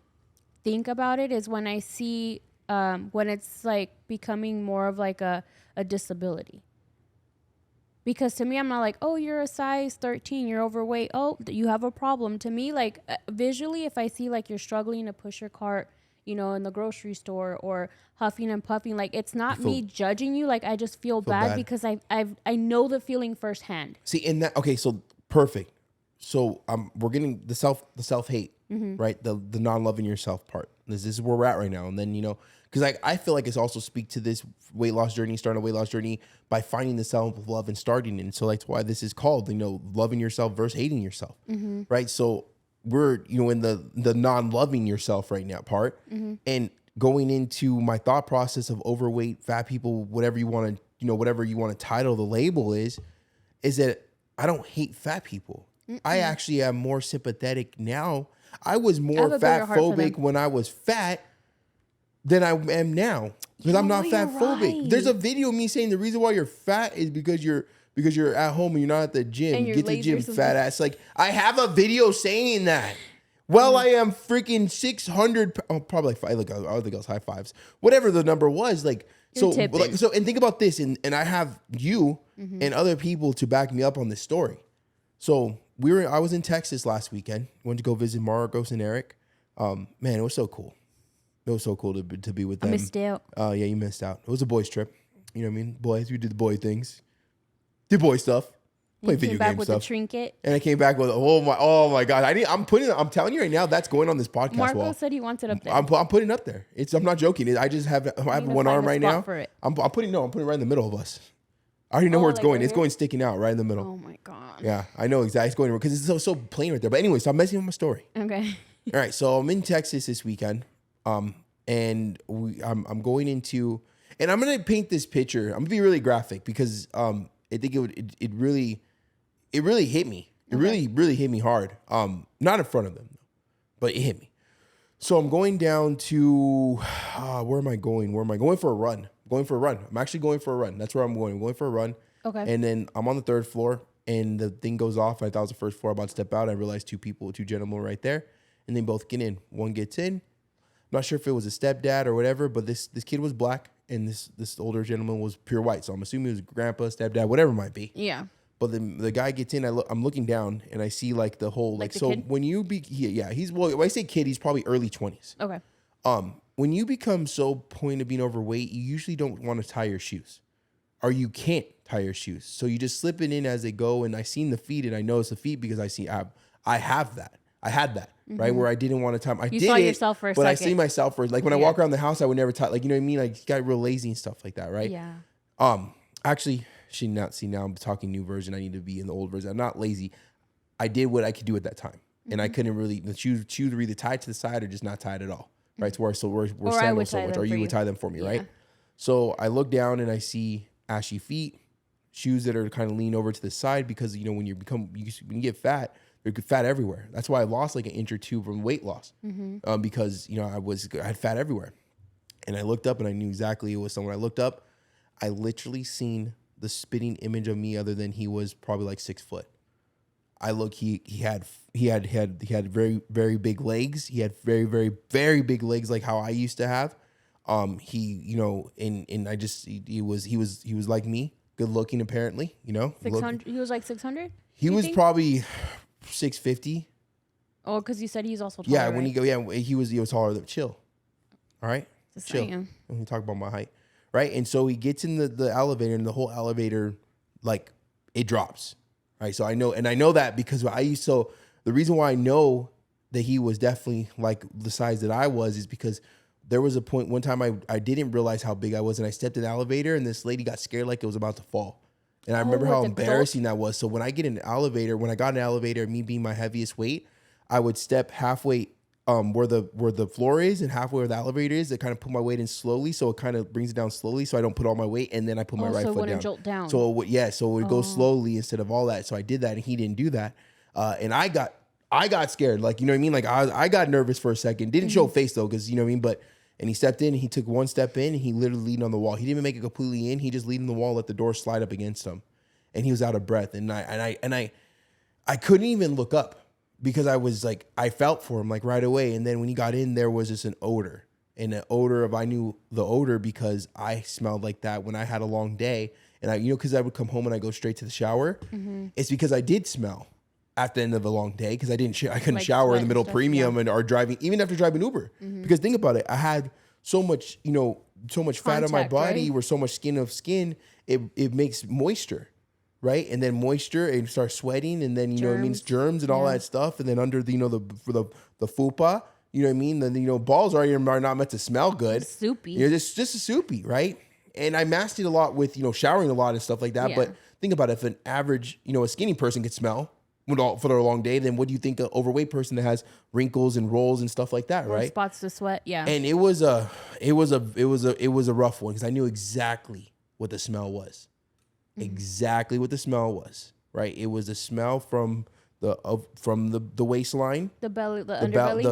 think about it is when I see when it's like becoming more of like a disability. Because to me, I'm not like, oh, you're a size 13, you're overweight. Oh, you have a problem. To me, like visually, if I see like you're struggling to push your cart, in the grocery store or huffing and puffing, like it's not me judging you. Like I just feel bad because I know the feeling firsthand. See, in that, okay, so perfect. So we're getting the self hate, right? The non-loving yourself part. This is where we're at right now. And then, because I feel like it's also speak to this weight loss journey, starting a weight loss journey by finding the self-love and starting it. And so that's why this is called, loving yourself versus hating yourself, right? So we're, in the non-loving yourself right now part, and going into my thought process of overweight, fat people, whatever you want to title the label is that I don't hate fat people. I actually am more sympathetic now. I was more fat phobic when I was fat than I am now because I'm not fat phobic. Right. There's a video of me saying the reason why you're fat is because you're at home and you're not at the gym. Get to the gym, fat ass. Like I have a video saying that. Well, I am freaking 600. Oh, probably like five. Like I think I was high fives. Whatever the number was, like so. And think about this, and I have you and other people to back me up on this story. So I was in Texas last weekend. Went to go visit Marcos and Eric. Man, it was so cool. It was so cool to be with them. I missed out. Yeah, you missed out. It was a boys' trip. You know what I mean? Boys, we did the boy things. Did boy stuff. Play video game stuff. Came back with a trinket. And I came back with oh my god. I'm telling you right now, that's going on this podcast. Marco said he wants it up there. I'm putting it up there. I'm not joking. I just have one arm right now. I'm putting it right in the middle of us. I already know where it's going. It's going sticking out right in the middle. Oh my god. Yeah, I know exactly. It's going because it's so plain right there. But anyway, so I'm messing with my story. Okay. All right, so I'm in Texas this weekend, and I'm going into, and I'm gonna paint this picture. I'm gonna be really graphic because I think it really hit me. It really hit me hard. Not in front of them, but it hit me. So I'm going down to where am I going? Going for a run. I'm actually going for a run. That's where I'm going. I'm going for a run. Okay. And then I'm on the 3rd floor, and the thing goes off. I thought it was the 1st floor. I'm about to step out. I realized two gentlemen right there, and they both get in. One gets in. I'm not sure if it was a stepdad or whatever, but this kid was black, and this older gentleman was pure white. So I'm assuming it was grandpa, stepdad, whatever it might be. Yeah. But the guy gets in. I'm looking down, and I see like the whole like so kid? When you he's when I say kid, he's probably early 20s. Okay. When you become so point of being overweight, you usually don't want to tie your shoes, or you can't tie your shoes. So you just slip it in as they go. And I seen the feet, and I noticed the feet because I had that, right? Where I didn't want to tie. You saw yourself for a second. But I see myself for like when I walk around the house, I would never tie. Like, you know what I mean? Like, got real lazy and stuff like that, right? Yeah. Actually, now I'm talking new version. I need to be in the old version. I'm not lazy. I did what I could do at that time, and I couldn't really. The shoes were either tied to the side or just not tied at all. Right, to where we're sandals so much, or you would tie them for me, right? So I look down and I see ashy feet, shoes that are kind of lean over to the side because when you get fat, fat everywhere. That's why I lost like an inch or two from weight loss, because I had fat everywhere. And I looked up and I knew exactly it was someone. I looked up, I literally seen the spitting image of me, other than he was probably like 6 foot. I look, he had very, very big legs. He had very, very, very big legs, like how I used to have. He was like me, good looking apparently, 600. He was like 600. He was probably 650. Oh, because you said he's also taller. Yeah, he was taller than chill. All right, chill. When we talk about my height, right? And so he gets in the elevator, and the whole elevator, like, it drops. Right, so I know that because the reason why I know that he was definitely like the size that I was is because there was a point one time I didn't realize how big I was, and I stepped in the elevator, and this lady got scared like it was about to fall. And I remember how embarrassing that was. So when I got in an elevator, me being my heaviest weight, I would step halfway where the floor is and halfway where the elevator is. It kind of put my weight in slowly, so it kind of brings it down slowly, so I don't put all my weight, and then I put my right foot down. Jolt down. So it would go slowly instead of all that. So I did that, and he didn't do that, and I got scared. Like, you know what I mean? Like I got nervous for a second. Didn't show face though, because you know what I mean. And he stepped in, and he took one step in, and he literally leaned on the wall. He didn't even make it completely in. He just leaned on the wall, let the door slide up against him, and he was out of breath. And I couldn't even look up, because I felt for him like right away. And then when he got in, there was just an odor, I knew the odor because I smelled like that when I had a long day. And because I would come home and I go straight to the shower. It's because I did smell at the end of a long day, because I couldn't like shower in the middle premium or driving, even after driving Uber. Because think about it, I had so much, fat on my body, or so much skin, it makes moisture. Right, and then moisture, and start sweating, and then know what I mean, germs and all that stuff, and then under the the fupa, you know what I mean. Then balls are not meant to smell good, soupy. Just a soupy, right? And I masked it a lot with showering a lot and stuff like that. Yeah. But think about it, if an average a skinny person could smell for their long day, then what do you think an overweight person that has wrinkles and rolls and stuff like that, right? Spots to sweat, yeah. And it was a rough one, because I knew exactly what the smell was. Exactly what the smell was, right? It was the smell from the waistline, the belly, the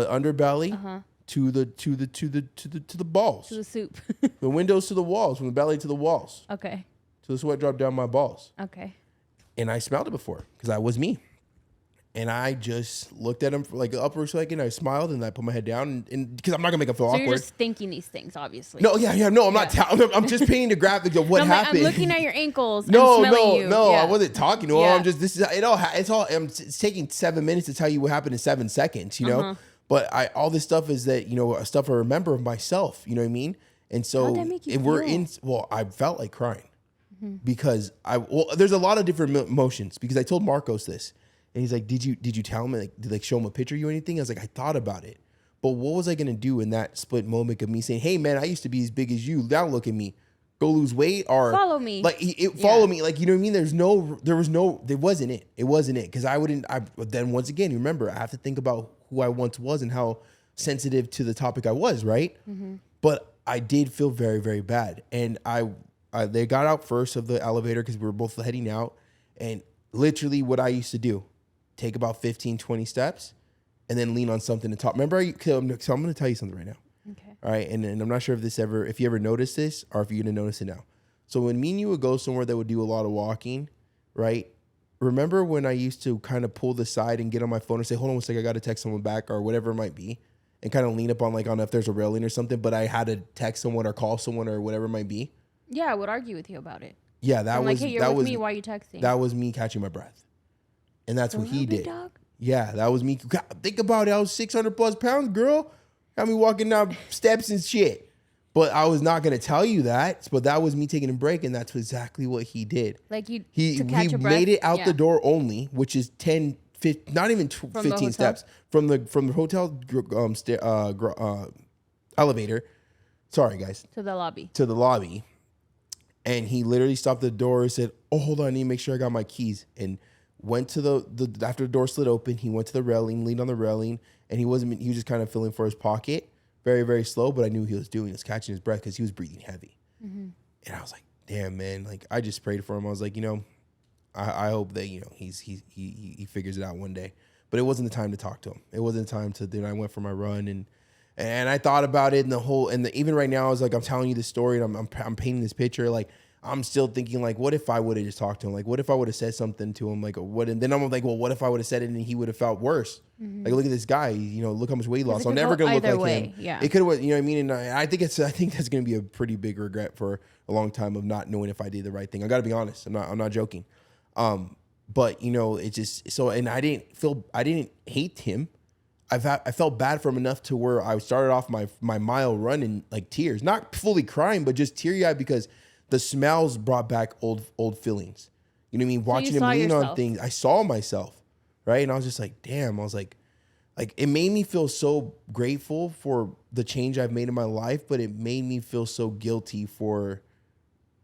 underbelly, to the balls, to the soup, the windows to the walls, from the belly to the walls. Okay. To the sweat drop down my balls. Okay. And I smelled it before, because that was me. And I just looked at him for like up for a second. I smiled, and I put my head down, and because I'm not gonna make him feel awkward. You're just thinking these things, obviously. No, I'm not. I'm just painting the graphic of what happened. I'm looking at your ankles. No, I wasn't talking to him. I'm just it's taking 7 minutes to tell you what happened in 7 seconds. But all this stuff is that stuff I remember of myself. You know what I mean? And so how'd that make you feel? I felt like crying because there's a lot of different emotions, because I told Marcos this. And he's like, did you tell him, did show him a picture of you or anything? I was like, I thought about it. But what was I going to do in that split moment of me saying, hey, man, I used to be as big as you. Now look at me. Go lose weight, or follow me. Follow me. Like, you know what I mean? There wasn't it. It wasn't it. Because then once again, remember, I have to think about who I once was and how sensitive to the topic I was, right? But I did feel very, very bad. And they got out first of the elevator, because we were both heading out. And literally what I used to do, take about 15, 20 steps, and then lean on something to talk. Remember, so I'm going to tell you something right now. Okay. All right. And I'm not sure if you ever noticed this, or if you're going to notice it now. So when me and you would go somewhere that would do a lot of walking, right? Remember when I used to kind of pull the side and get on my phone and say, hold on one second, I got to text someone back, or whatever it might be, and kind of lean up on if there's a railing or something, but I had to text someone or call someone or whatever it might be. Yeah, I would argue with you about it. Yeah, hey, you're with me, why are you texting? That was me catching my breath. And that's what he did. Dog? Yeah, that was me. Think about it. I was 600 plus pounds, girl. Got me walking down steps and shit. But I was not going to tell you that. But that was me taking a break, and that's exactly what he did. He made it out the door only, which is 10, 15, not even 15 steps from the hotel elevator. Sorry, guys. To the lobby. To the lobby. And he literally stopped the door and said, oh, hold on, I need to make sure I got my keys. And went to the after the door slid open, he went to the railing, leaned on the railing, and he was just kind of feeling for his pocket, very, very slow, but I knew what he was doing. He was catching his breath because he was breathing heavy. And I was like, damn, man, like I just prayed for him. I was like, I hope that he figures it out one day. but it wasn't the time to talk to him. It wasn't the time to. Then I went for my run and I thought about it and even right now, I was like, I'm telling you this story and I'm painting this picture. Like, I'm still thinking, like, what if I would have just talked to him? Like, what if I would have said something to him? Like, what? And then I'm like, well, what if I would have said it and he would have felt worse? Like, look at this guy. You know, look how much weight loss. I'm never gonna look like him. Yeah. It could have. You know what I mean? And I think that's gonna be a pretty big regret for a long time of not knowing if I did the right thing. I got to be honest. I'm not joking. But you know, it just so. And I didn't hate him. I felt bad for him enough to where I started off my mile run in like tears, not fully crying, but just teary eyed because the smells brought back old feelings. You know what I mean? Watching him lean on things, I saw myself, right? And I was just like, damn. I was like it made me feel so grateful for the change I've made in my life, but it made me feel so guilty for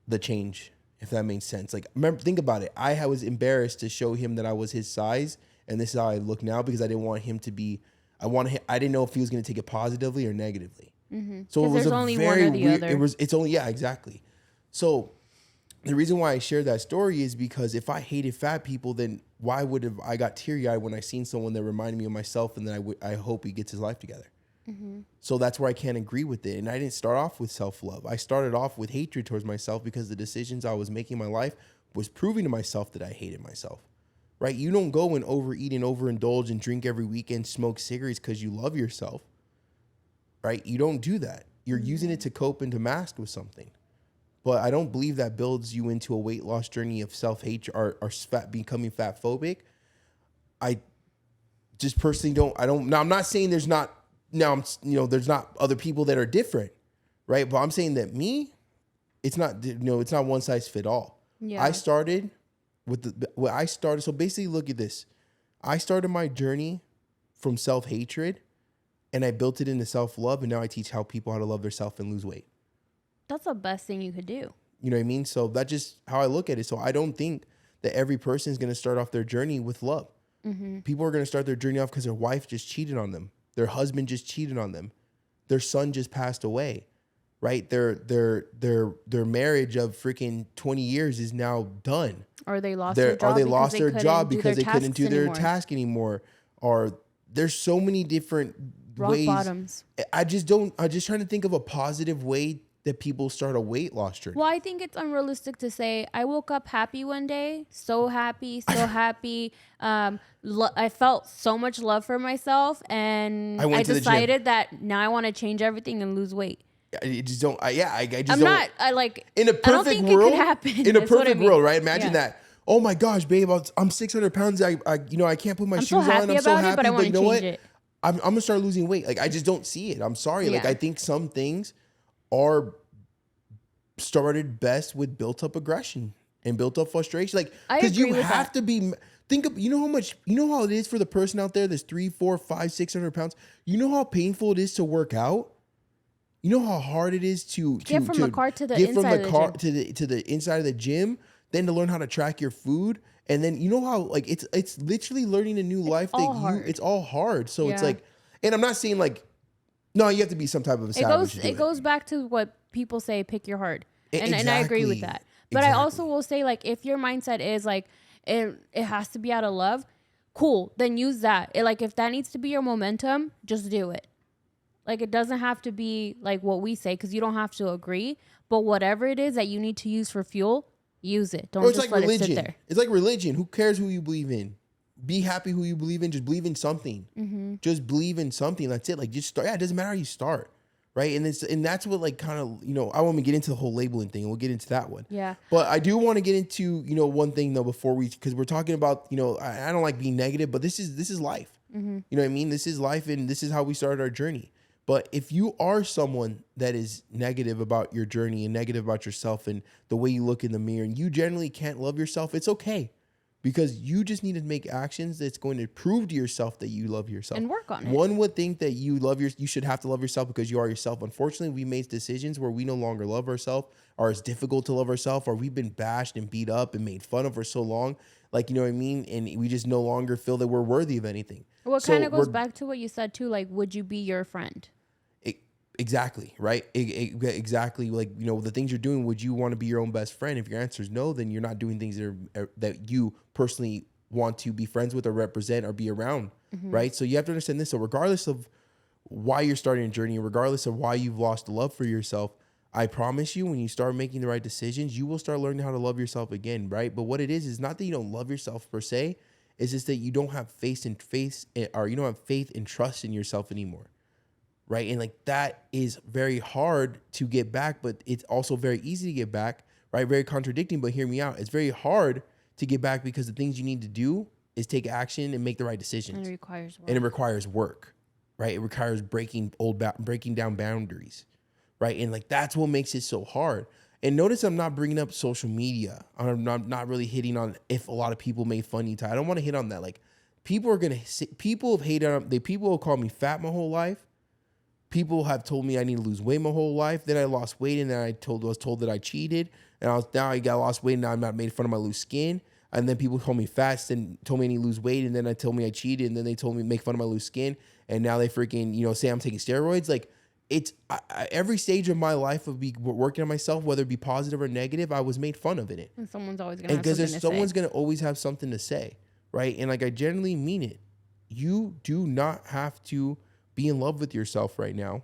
the change, if that makes sense. Like, think about it. I was embarrassed to show him that I was his size, and this is how I look now because I didn't want him to be. I didn't know if he was going to take it positively or negatively. Mm-hmm. So it was only very one or the weird. Other. It's only exactly. So the reason why I shared that story is because if I hated fat people, then why would have I got teary-eyed when I seen someone that reminded me of myself and then I hope he gets his life together. Mm-hmm. So that's where I can't agree with it. And I didn't start off with self-love. I started off with hatred towards myself because the decisions I was making in my life was proving to myself that I hated myself. Right? You don't go and overeat and overindulge and drink every weekend, smoke cigarettes because you love yourself. Right? You don't do that. You're using it to cope and to mask with something. But I don't believe that builds you into a weight loss journey of self-hatred or becoming fat phobic. I just personally don't. Now, I'm not saying there's not. Now, there's not other people that are different, right? But I'm saying that it's not. It's not one size fit all. Yeah. I started So basically, look at this. I started my journey from self-hatred, and I built it into self-love, and now I teach how people how to love themselves and lose weight. That's the best thing you could do. You know what I mean? So that's just how I look at it. So I don't think that every person is going to start off their journey with love. Mm-hmm. People are going to start their journey off because their wife just cheated on them. Their husband just cheated on them. Their son just passed away, right? Their marriage of freaking 20 years is now done. Or they lost their job. Or they lost their job because they couldn't do their task anymore. Or there's so many different ways. Rock bottoms. I'm just trying to think of a positive way that people start a weight loss journey. Well, I think it's unrealistic to say I woke up happy one day, so happy. I felt so much love for myself, and I decided that now I want to change everything and lose weight. I just don't. I just I'm don't. Not. I like. In a perfect I don't think world, it could happen. In a perfect world, right? Imagine that. Oh my gosh, babe, I'm 600 pounds. I can't put my shoes on. I'm so happy, but I want to change it. I'm gonna start losing weight. Like, I just don't see it. I'm sorry. Yeah. Like, I think some things are started best with built up aggression and built up frustration. Like, because you have to be, you know how it is for the person out there that's 300, 400, 500, 600 pounds. You know how painful it is to work out. You know how hard it is to get from the car to the inside of the gym. to the inside of the gym, then to learn how to track your food. And then you know how like it's literally learning a new life it's all hard. So it's like, and I'm not saying like, no, you have to be some type of a savage. It goes back to what people say, pick your heart. And I agree with that. But I also will say, like, if your mindset is like, it has to be out of love, cool, then use that. If that needs to be your momentum, just do it. Like, it doesn't have to be like what we say, because you don't have to agree. But whatever it is that you need to use for fuel, use it. Don't just let it sit there. It's like religion. Who cares who you believe in? Be happy who you believe in. Just believe in something. Mm-hmm. Just believe in something. That's it. Like, just start. Yeah, it doesn't matter how you start. Right. And that's what, like, kind of, I want to get into the whole labeling thing, and we'll get into that one. Yeah. But I do want to get into, one thing though, because we're talking about, I don't like being negative, but this is life. Mm-hmm. You know what I mean? This is life, and this is how we started our journey. But if you are someone that is negative about your journey and negative about yourself and the way you look in the mirror, and you generally can't love yourself, it's okay. Because you just need to make actions that's going to prove to yourself that you love yourself. And work on it. One would think that you should have to love yourself because you are yourself. Unfortunately, we made decisions where we no longer love ourselves, or it's difficult to love ourselves, or we've been bashed and beat up and made fun of for so long. Like, you know what I mean? And we just no longer feel that we're worthy of anything. Well, it kind of goes back to what you said too. Like, would you be your friend? Exactly, right? Exactly. Like, the things you're doing, would you want to be your own best friend? If your answer is no, then you're not doing things that you personally want to be friends with or represent or be around, right? So you have to understand this. So regardless of why you're starting a journey, regardless of why you've lost the love for yourself, I promise you, when you start making the right decisions, you will start learning how to love yourself again, right? But what it is not that you don't love yourself per se. It's just that you don't have faith and trust in yourself anymore, right? And like that is very hard to get back, but it's also very easy to get back, right? Very contradicting, but hear me out. It's very hard to get back because the things you need to do is take action and make the right decisions. And it requires work. And it requires work, right? It requires breaking down boundaries, right? And like that's what makes it so hard. And notice I'm not bringing up social media. I'm not really hitting on if a lot of people made fun of you. I don't want to hit on that. Like people have hated on, people have called me fat my whole life. People have told me I need to lose weight my whole life. Then I lost weight and then I was told that I cheated. And now I got lost weight and now I'm not made fun of my loose skin. And then people told me fat and told me I need to lose weight. And then I told me I cheated. And then they told me make fun of my loose skin. And now they freaking, say I'm taking steroids. Like it's every stage of my life of working on myself, whether it be positive or negative, I was made fun of in it. And someone's always going to have something to say. Because someone's going to always have something to say, right? And like I genuinely mean it. You do not have to be in love with yourself right now.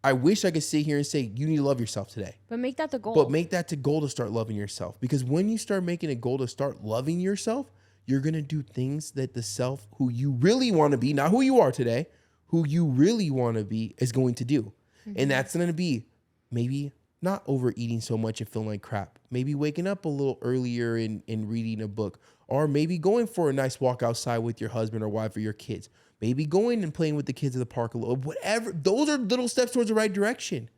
I wish I could sit here and say you need to love yourself today. But make that the goal. But make that the goal to start loving yourself. Because when you start making a goal to start loving yourself, you're going to do things that the self who you really want to be, not who you are today, who you really want to be is going to do. And that's going to be maybe not overeating so much and feeling like crap. Maybe waking up a little earlier and reading a book. Or maybe going for a nice walk outside with your husband or wife or your kids. Maybe going and playing with the kids at the park a little. Whatever. Those are little steps towards the right direction.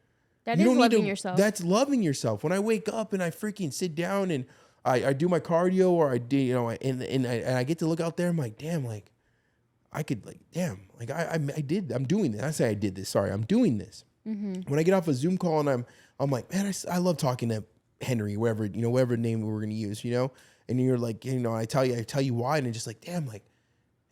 That is loving yourself. That's loving yourself. When I wake up and I freaking sit down and I do my cardio or I do, and I get to look out there, I'm like, damn, like I could like, damn, like I'm doing this. I say I did this. Sorry, I'm doing this. When I get off a Zoom call and I'm like, man, I love talking to Henry, whatever name we're gonna use, and you're like, I tell you why, and it's just like, damn, like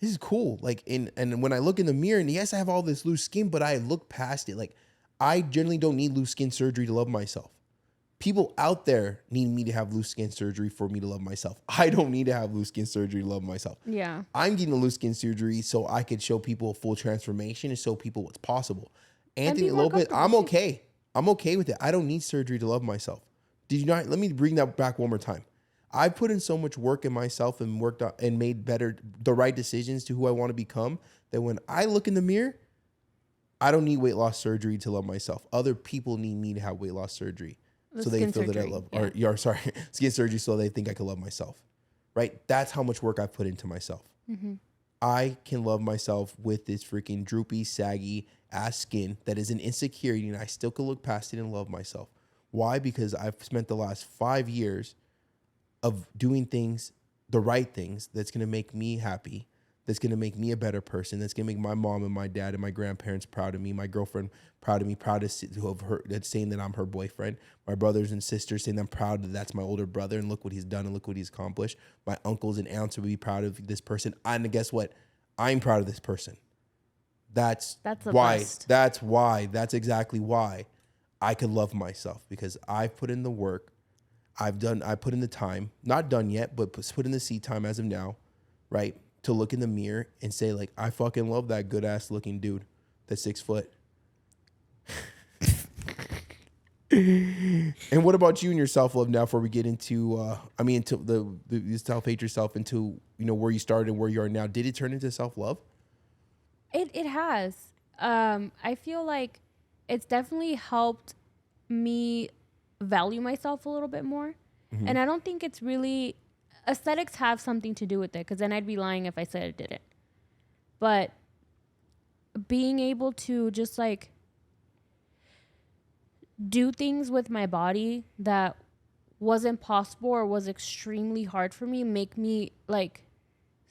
this is cool. Like, and when I look in the mirror, and yes, I have all this loose skin, but I look past it. Like, I generally don't need loose skin surgery to love myself. People out there need me to have loose skin surgery for me to love myself. I don't need to have loose skin surgery to love myself. Yeah. I'm getting a loose skin surgery so I could show people a full transformation and show people what's possible. Anthony, a little bit, I'm okay. I'm okay with it. I don't need surgery to love myself. Did you not? Let me bring that back one more time. I put in so much work in myself and worked out and made the right decisions to who I want to become that when I look in the mirror, I don't need weight loss surgery to love myself. Other people need me to have weight loss surgery so they feel that I love, skin surgery so they think I can love myself, right? That's how much work I've put into myself. I can love myself with this freaking droopy, saggy ass skin that is an insecurity, and I still can look past it and love myself. Why? Because I've spent the last 5 years of doing things, the right things, that's going to make me happy, that's going to make me a better person, that's going to make my mom and my dad and my grandparents proud of me, my girlfriend proud of me, proud of her, that's saying that I'm her boyfriend, my brothers and sisters saying I'm proud that that's my older brother and look what he's done and look what he's accomplished. My uncles and aunts will be proud of this person. And guess what? I'm proud of this person. That's why. Best. That's exactly why I could love myself, because I've put in the work. I put in the time, not done yet, but put in the seat time as of now, right? To look in the mirror and say, like, I fucking love that good ass looking dude that's 6 foot. And what about you and your self-love now before we get into, into the self-hate yourself, into, where you started and where you are now? Did it turn into self-love? It has. I feel like it's definitely helped me value myself a little bit more. And I don't think it's really, aesthetics have something to do with it, because then I'd be lying if I said it didn't. But being able to just like do things with my body that wasn't possible or was extremely hard for me make me like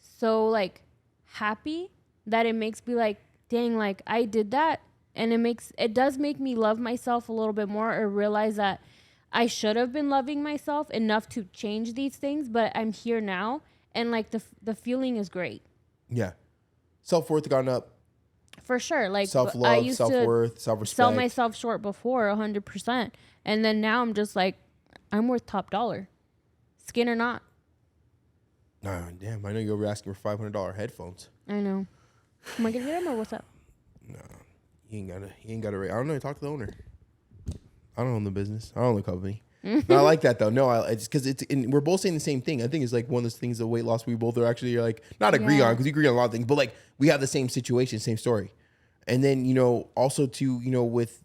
so like happy that it makes me like, dang, like I did that. And it does make me love myself a little bit more, or realize that I should have been loving myself enough to change these things, but I'm here now, and like the feeling is great. Yeah. Self-worth gone up. For sure. Like Self-love, I used self-worth, self-respect. Sell myself short before 100%. And then now I'm just like, I'm worth top dollar. Skin or not. Nah, damn. I know you were asking for $500 headphones. I know. Am I gonna get them or what's up? Nah, you ain't gotta. I don't know. Talk to the owner. I don't own the business. I own the company. No, I like that though. No, it's because we're both saying the same thing. I think it's like one of those things of weight loss we both are actually like not agree on because we agree on a lot of things, but like we have the same situation, same story. And then, also too, with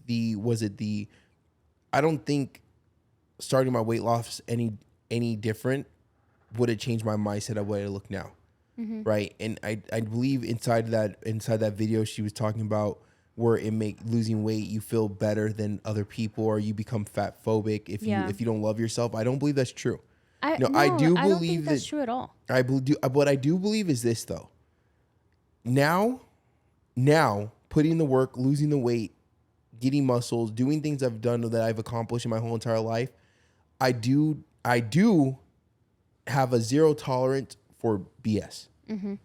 I don't think starting my weight loss any different would have changed my mindset of what I look now. Mm-hmm. Right. And I believe inside that video she was talking about where it make losing weight you feel better than other people or you become fat phobic if you don't love yourself. I don't believe that's true. I do believe I don't think that's true at all. What I do believe is this though. Now putting the work, losing the weight, getting muscles, doing things I've done that I've accomplished in my whole entire life, I do have a zero tolerance for BS. Mm-hmm.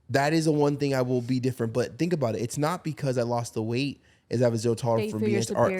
That is the one thing I will be different. But think about it. It's not because I lost the weight as I have a zero tolerance for BS. Or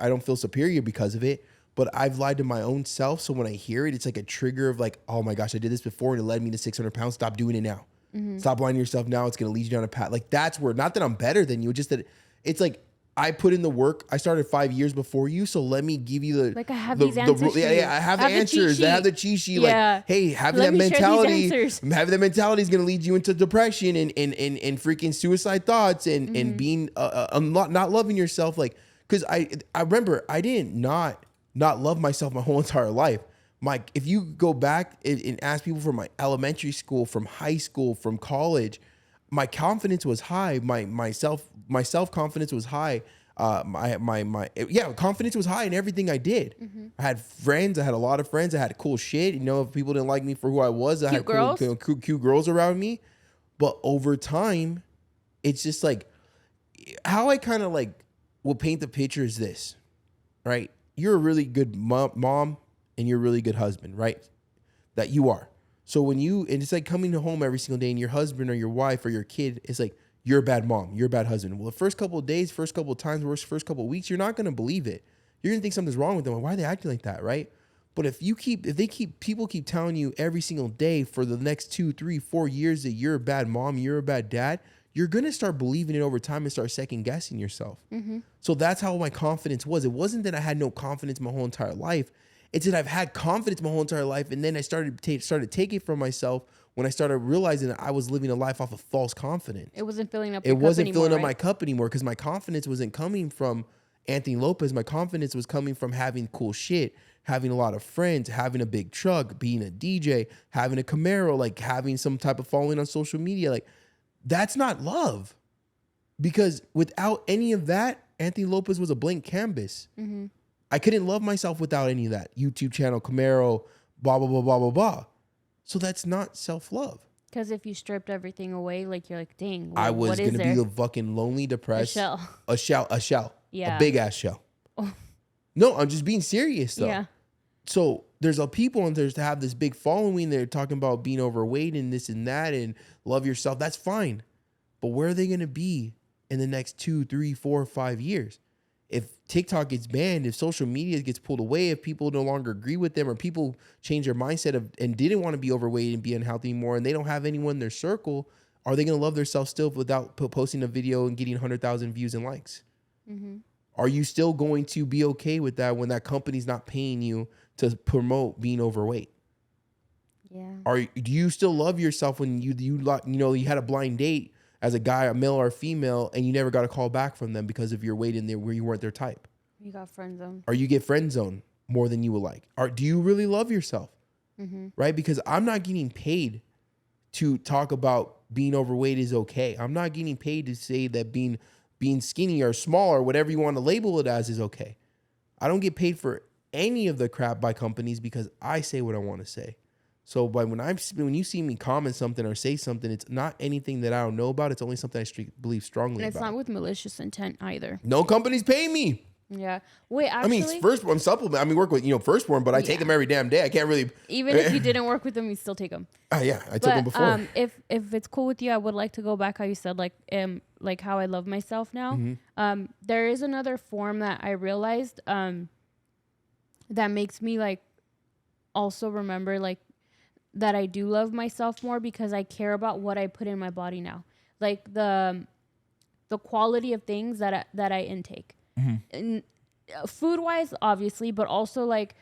I don't feel superior because of it. But I've lied to my own self. So when I hear it, it's like a trigger of like, oh my gosh, I did this before and it led me to 600 pounds. Stop doing it now. Mm-hmm. Stop lying to yourself now. It's going to lead you down a path. Like that's where, not that I'm better than you, just that it's like, I put in the work. I started 5 years before you, so let me give you I have these answers. I have the answers. I have the cheat sheet. Yeah. Like, hey, having that mentality is going to lead you into depression and freaking suicide thoughts and being not loving yourself. Like, because I remember I didn't not love myself my whole entire life. Mike, if you go back and ask people from my elementary school, from high school, from college, my confidence was high. My self confidence was high. Confidence was high in everything I did. Mm-hmm. I had friends. I had a lot of friends. I had cool shit. If people didn't like me for who I was, I had cute girls around me. But over time, it's just like how I kind of like will paint the picture is this, right? You're a really good mom and you're a really good husband, right? That you are. So and it's like coming home every single day and your husband or your wife or your kid is like, you're a bad mom, you're a bad husband. Well, the first couple of days, first couple of times, first couple of weeks, you're not going to believe it. You're going to think something's wrong with them. Why are they acting like that, right? But if people keep telling you every single day for the next 2, 3, 4 years that you're a bad mom, you're a bad dad, you're going to start believing it over time and start second guessing yourself. Mm-hmm. So that's how my confidence was. It wasn't that I had no confidence my whole entire life. It's that I've had confidence my whole entire life, and then I started taking it from myself when I started realizing that I was living a life off of false confidence. It wasn't filling up. My cup anymore because my confidence wasn't coming from Anthony Lopez. My confidence was coming from having cool shit, having a lot of friends, having a big truck, being a DJ, having a Camaro, like having some type of following on social media. Like that's not love, because without any of that, Anthony Lopez was a blank canvas. Mm-hmm. I couldn't love myself without any of that. YouTube channel, Camaro, blah, blah, blah, blah, blah, blah. So that's not self-love. Because if you stripped everything away, like you're like, dang, I was going to be a fucking lonely, depressed. A shell. Yeah. A big-ass shell. Oh. No, I'm just being serious, though. Yeah. So there's people and there's to have this big following. They're talking about being overweight and this and that and love yourself. That's fine. But where are they going to be in the next 2, 3, 4, 5 years? If TikTok gets banned, if social media gets pulled away, if people no longer agree with them or people change their mindset and didn't want to be overweight and be unhealthy anymore and they don't have anyone in their circle, are they going to love themselves still without posting a video and getting 100,000 views and likes? Mm-hmm. Are you still going to be okay with that when that company's not paying you to promote being overweight? Yeah. Do you still love yourself when you had a blind date as a guy, a male or a female, and you never got a call back from them because of your weight in there where you weren't their type? You got friend zoned. Or you get friend zoned more than you would like. Or do you really love yourself? Mm-hmm. Right? Because I'm not getting paid to talk about being overweight is okay. I'm not getting paid to say that being skinny or small or whatever you want to label it as is okay. I don't get paid for any of the crap by companies because I say what I want to say. So when you see me comment something or say something, it's not anything that I don't know about. It's only something I believe strongly about. And it's not with malicious intent either. No companies pay me. Yeah. Wait, actually. I mean, Firstborn supplement. I mean, work with, Firstborn, but I take them every damn day. I can't really. Even if you didn't work with them, you still take them. Yeah, I took them before. If it's cool with you, I would like to go back how you said, like how I love myself now. Mm-hmm. There is another form that I realized that makes me like also remember like that I do love myself more because I care about what I put in my body now. Like the quality of things that I intake. And food wise, obviously, but also like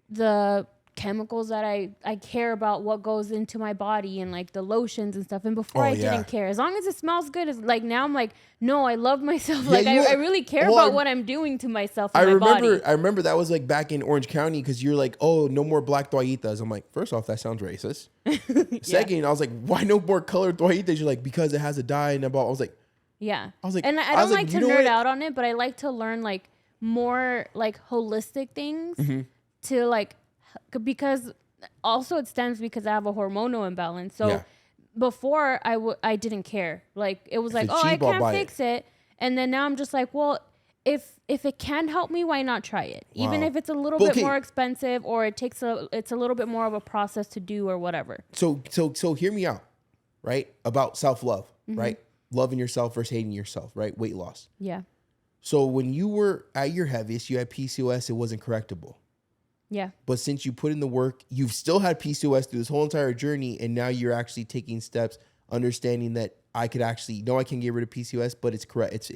the chemicals that I care about what goes into my body and like the lotions and stuff. And before I didn't care. As long as it smells good, it's like now I'm like, no, I love myself. Like I really care about what I'm doing to myself and my body. I remember that was like back in Orange County because you're like, oh, no more black toallitas. I'm like, first off, that sounds racist. Second, I was like, why no more colored toallitas? You're like, because it has a dye and about. I was like, yeah. I was like, and I don't like to nerd out on it, but I like to learn like more like holistic things to like, because also it stems because I have a hormonal imbalance. So before I didn't care. Like it was like, oh, I can't fix it. And then now I'm just like, well, if it can help me, why not try it? Wow. Even if it's a little bit more expensive or it's a little bit more of a process to do or whatever. So hear me out, right? About self-love, right? Loving yourself versus hating yourself, right? Weight loss. Yeah. So when you were at your heaviest, you had PCOS, it wasn't correctable. Yeah. But since you put in the work, you've still had PCOS through this whole entire journey, and now you're actually taking steps, understanding that I can get rid of PCOS, but it's correct.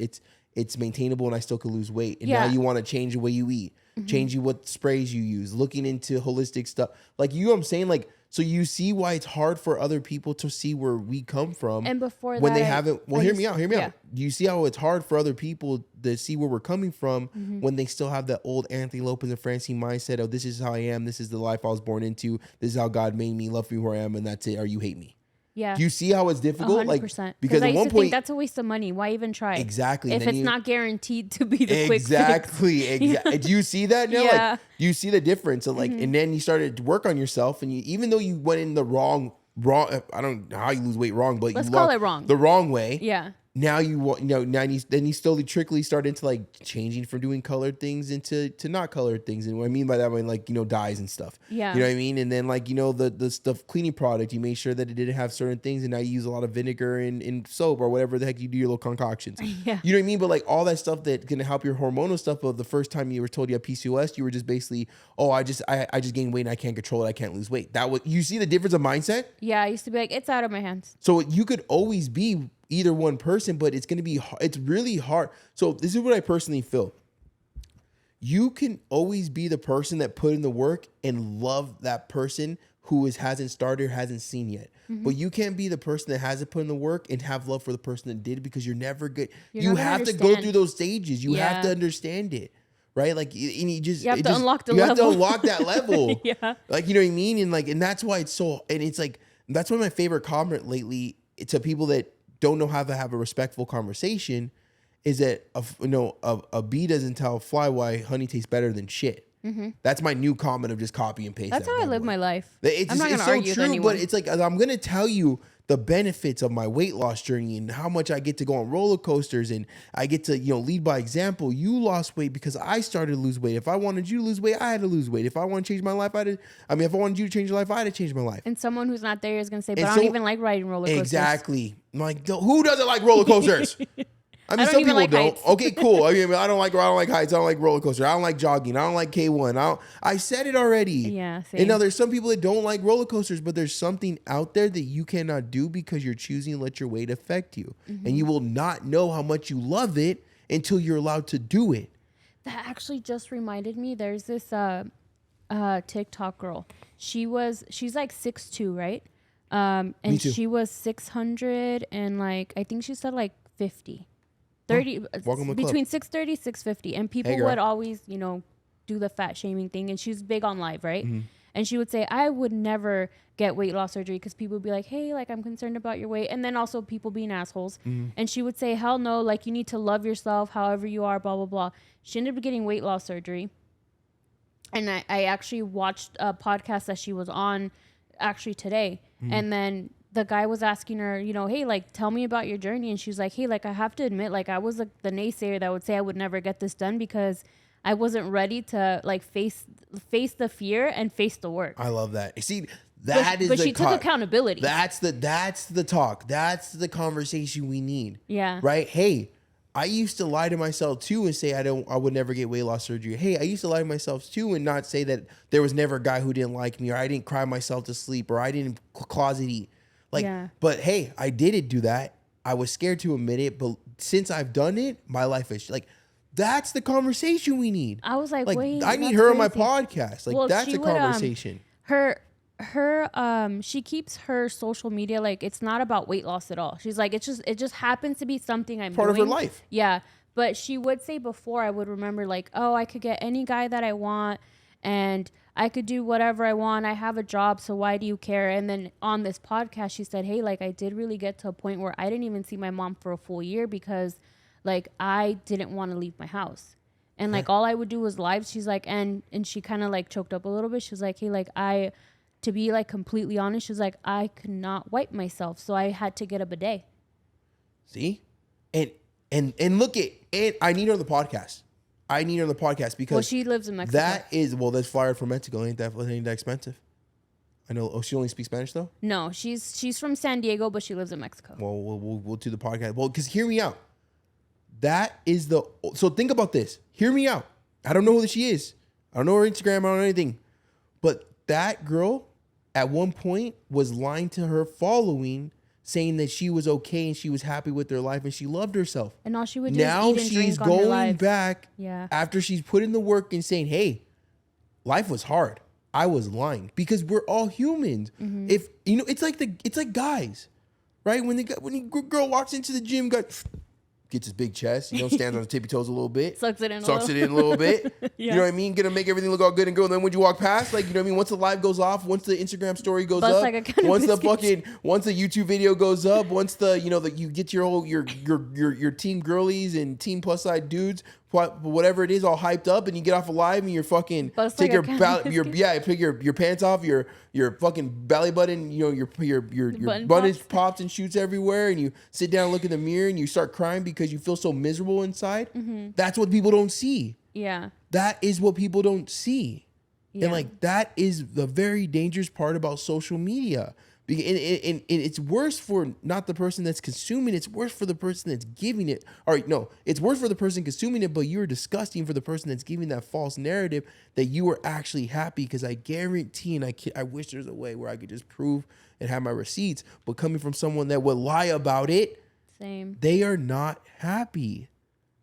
It's maintainable, and I still could lose weight. And now you want to change the way you eat, change what sprays you use, looking into holistic stuff. Like, you know what I'm saying? Like, so you see why it's hard for other people to see where we come from. And before when that, they haven't. Well, hear me out. Do you see how it's hard for other people to see where we're coming from when they still have that old Anthony Lopez and Francine mindset of, this is how I am, this is the life I was born into, this is how God made me, love me who I am, and that's it, or you hate me. Yeah. Do you see how it's difficult? 100%. Like, because I at used one to point, think that's a waste of money. Why even try? Exactly. If it's not guaranteed to be the quick fix. Do you see that now? Yeah. Like, you see the difference. So like, and then you started to work on yourself, and even though you went in the wrong, I don't know how you lose weight wrong, but let's call it wrong. The wrong way. Yeah. Now then you slowly trickly start into like changing from doing colored things into not colored things. And what I mean by that, I mean like, dyes and stuff. Yeah. You know what I mean? And then like, the stuff cleaning product, you made sure that it didn't have certain things, and now you use a lot of vinegar and soap or whatever the heck you do your little concoctions. Yeah. You know what I mean? But like all that stuff that can help your hormonal stuff. But the first time you were told you have PCOS, you were just basically, oh, I just gained weight and I can't control it. I can't lose weight. You see the difference of mindset? Yeah. I used to be like, it's out of my hands. So you could always be either one person, but it's really hard. So this is what I personally feel. You can always be the person that put in the work and love that person who hasn't started or hasn't seen yet. But you can't be the person that hasn't put in the work and have love for the person that did, because you're never good. You have to go through those stages. You have to understand it. Right? Like, and you have to unlock the level. You have to unlock that level. Yeah. Like, you know what I mean? And that's why it's so, and it's like, that's one of my favorite comment lately to people that don't know how to have a respectful conversation is that a bee doesn't tell a fly why honey tastes better than shit. That's my new comment of just copy and paste. That's how I live my life. I'm not going to argue with anyone. But it's like, I'm going to tell you the benefits of my weight loss journey and how much I get to go on roller coasters, and I get to, lead by example. You lost weight because I started to lose weight. If I wanted you to lose weight, I had to lose weight. If I want to change my life, if I wanted you to change your life, I had to change my life. And someone who's not there is going to say, but I don't even like riding roller coasters. Exactly. I'm like, who doesn't like roller coasters? I mean, some people like don't. Heights. Okay, cool. I don't like heights. I don't like roller coasters. I don't like jogging. I don't like K1. I said it already. Yeah, same. And now there's some people that don't like roller coasters, but there's something out there that you cannot do because you're choosing to let your weight affect you. And you will not know how much you love it until you're allowed to do it. That actually just reminded me. There's this TikTok girl. She's like 6'2", right? And she was 600 and like, I think she said like 50. 30 between 630 650, and people would always do the fat shaming thing, and she's big on live, right? And she would say, I would never get weight loss surgery because people would be like, hey, like, I'm concerned about your weight, and then also people being assholes. And she would say, hell no, like, you need to love yourself however you are, blah blah blah. She ended up getting weight loss surgery, and I actually watched a podcast that she was on actually today, and then the guy was asking her, hey, like, tell me about your journey. And she's like, hey, like, I have to admit, like, I was like the naysayer that would say I would never get this done because I wasn't ready to like face the fear and face the work. I love that. See, but she took accountability. That's the talk. That's the conversation we need. Yeah. Right? Hey, I used to lie to myself too and say I would never get weight loss surgery. Hey, I used to lie to myself too and not say that there was never a guy who didn't like me, or I didn't cry myself to sleep, or I didn't closet eat. Like, but hey, I didn't do that. I was scared to admit it, but since I've done it, my life is like, that's the conversation we need. I was like wait, I need her on my podcast. Like, that's a conversation. She keeps her social media like it's not about weight loss at all. She's like, it just happens to be something I'm part doing. of her life. Yeah. But she would say before, I would remember like, oh, I could get any guy that I want and I could do whatever I want. I have a job, so why do you care? And then on this podcast, she said, hey, like I did really get to a point where I didn't even see my mom for a full year because like I didn't want to leave my house. And like all I would do was live. She's like, and she kind of like choked up a little bit. She was like, hey, like to be like completely honest, she's like, I could not wipe myself. So I had to get a bidet. See? And look at it. I need her on the podcast. Because she lives in Mexico. That's flyer from Mexico. Ain't that expensive? I know. Oh, she only speaks Spanish though? No, she's from San Diego, but she lives in Mexico. Well, we'll do the podcast. Well, because hear me out. So think about this. Hear me out. I don't know who she is. I don't know her Instagram. I don't know anything. But that girl at one point was lying to her following, saying that she was okay and she was happy with her life and she loved herself. And all she would do is eat and drink on her life. Now she's going back after she's put in the work and saying, hey, life was hard. I was lying, because we're all humans. Mm-hmm. If you know, it's like guys, right? When a girl walks into the gym, gets his big chest, stands on his tippy toes a little bit. Sucks it in a little bit. You know what I mean? Gonna make everything look all good and good. And then when you walk past, like, you know what I mean? Once the live goes off, once the Instagram story goes up, once the YouTube video goes up, once you get your team girlies and team plus size dudes, whatever it is, all hyped up, and you get off a live and you're fucking take your pants off, your fucking belly button, your button pops and shoots everywhere, and you sit down and look in the mirror and you start crying because you feel so miserable inside. Mm-hmm. That's what people don't see. Yeah. That is what people don't see. Yeah. And like, that is the very dangerous part about social media. And it's worse for not the person that's consuming it. It's worse for the person that's giving it. All right, no, it's worse for the person consuming it, but you're disgusting for the person that's giving that false narrative that you are actually happy. Because I guarantee, and I wish there's a way where I could just prove and have my receipts, but coming from someone that would lie about it, same, they are not happy.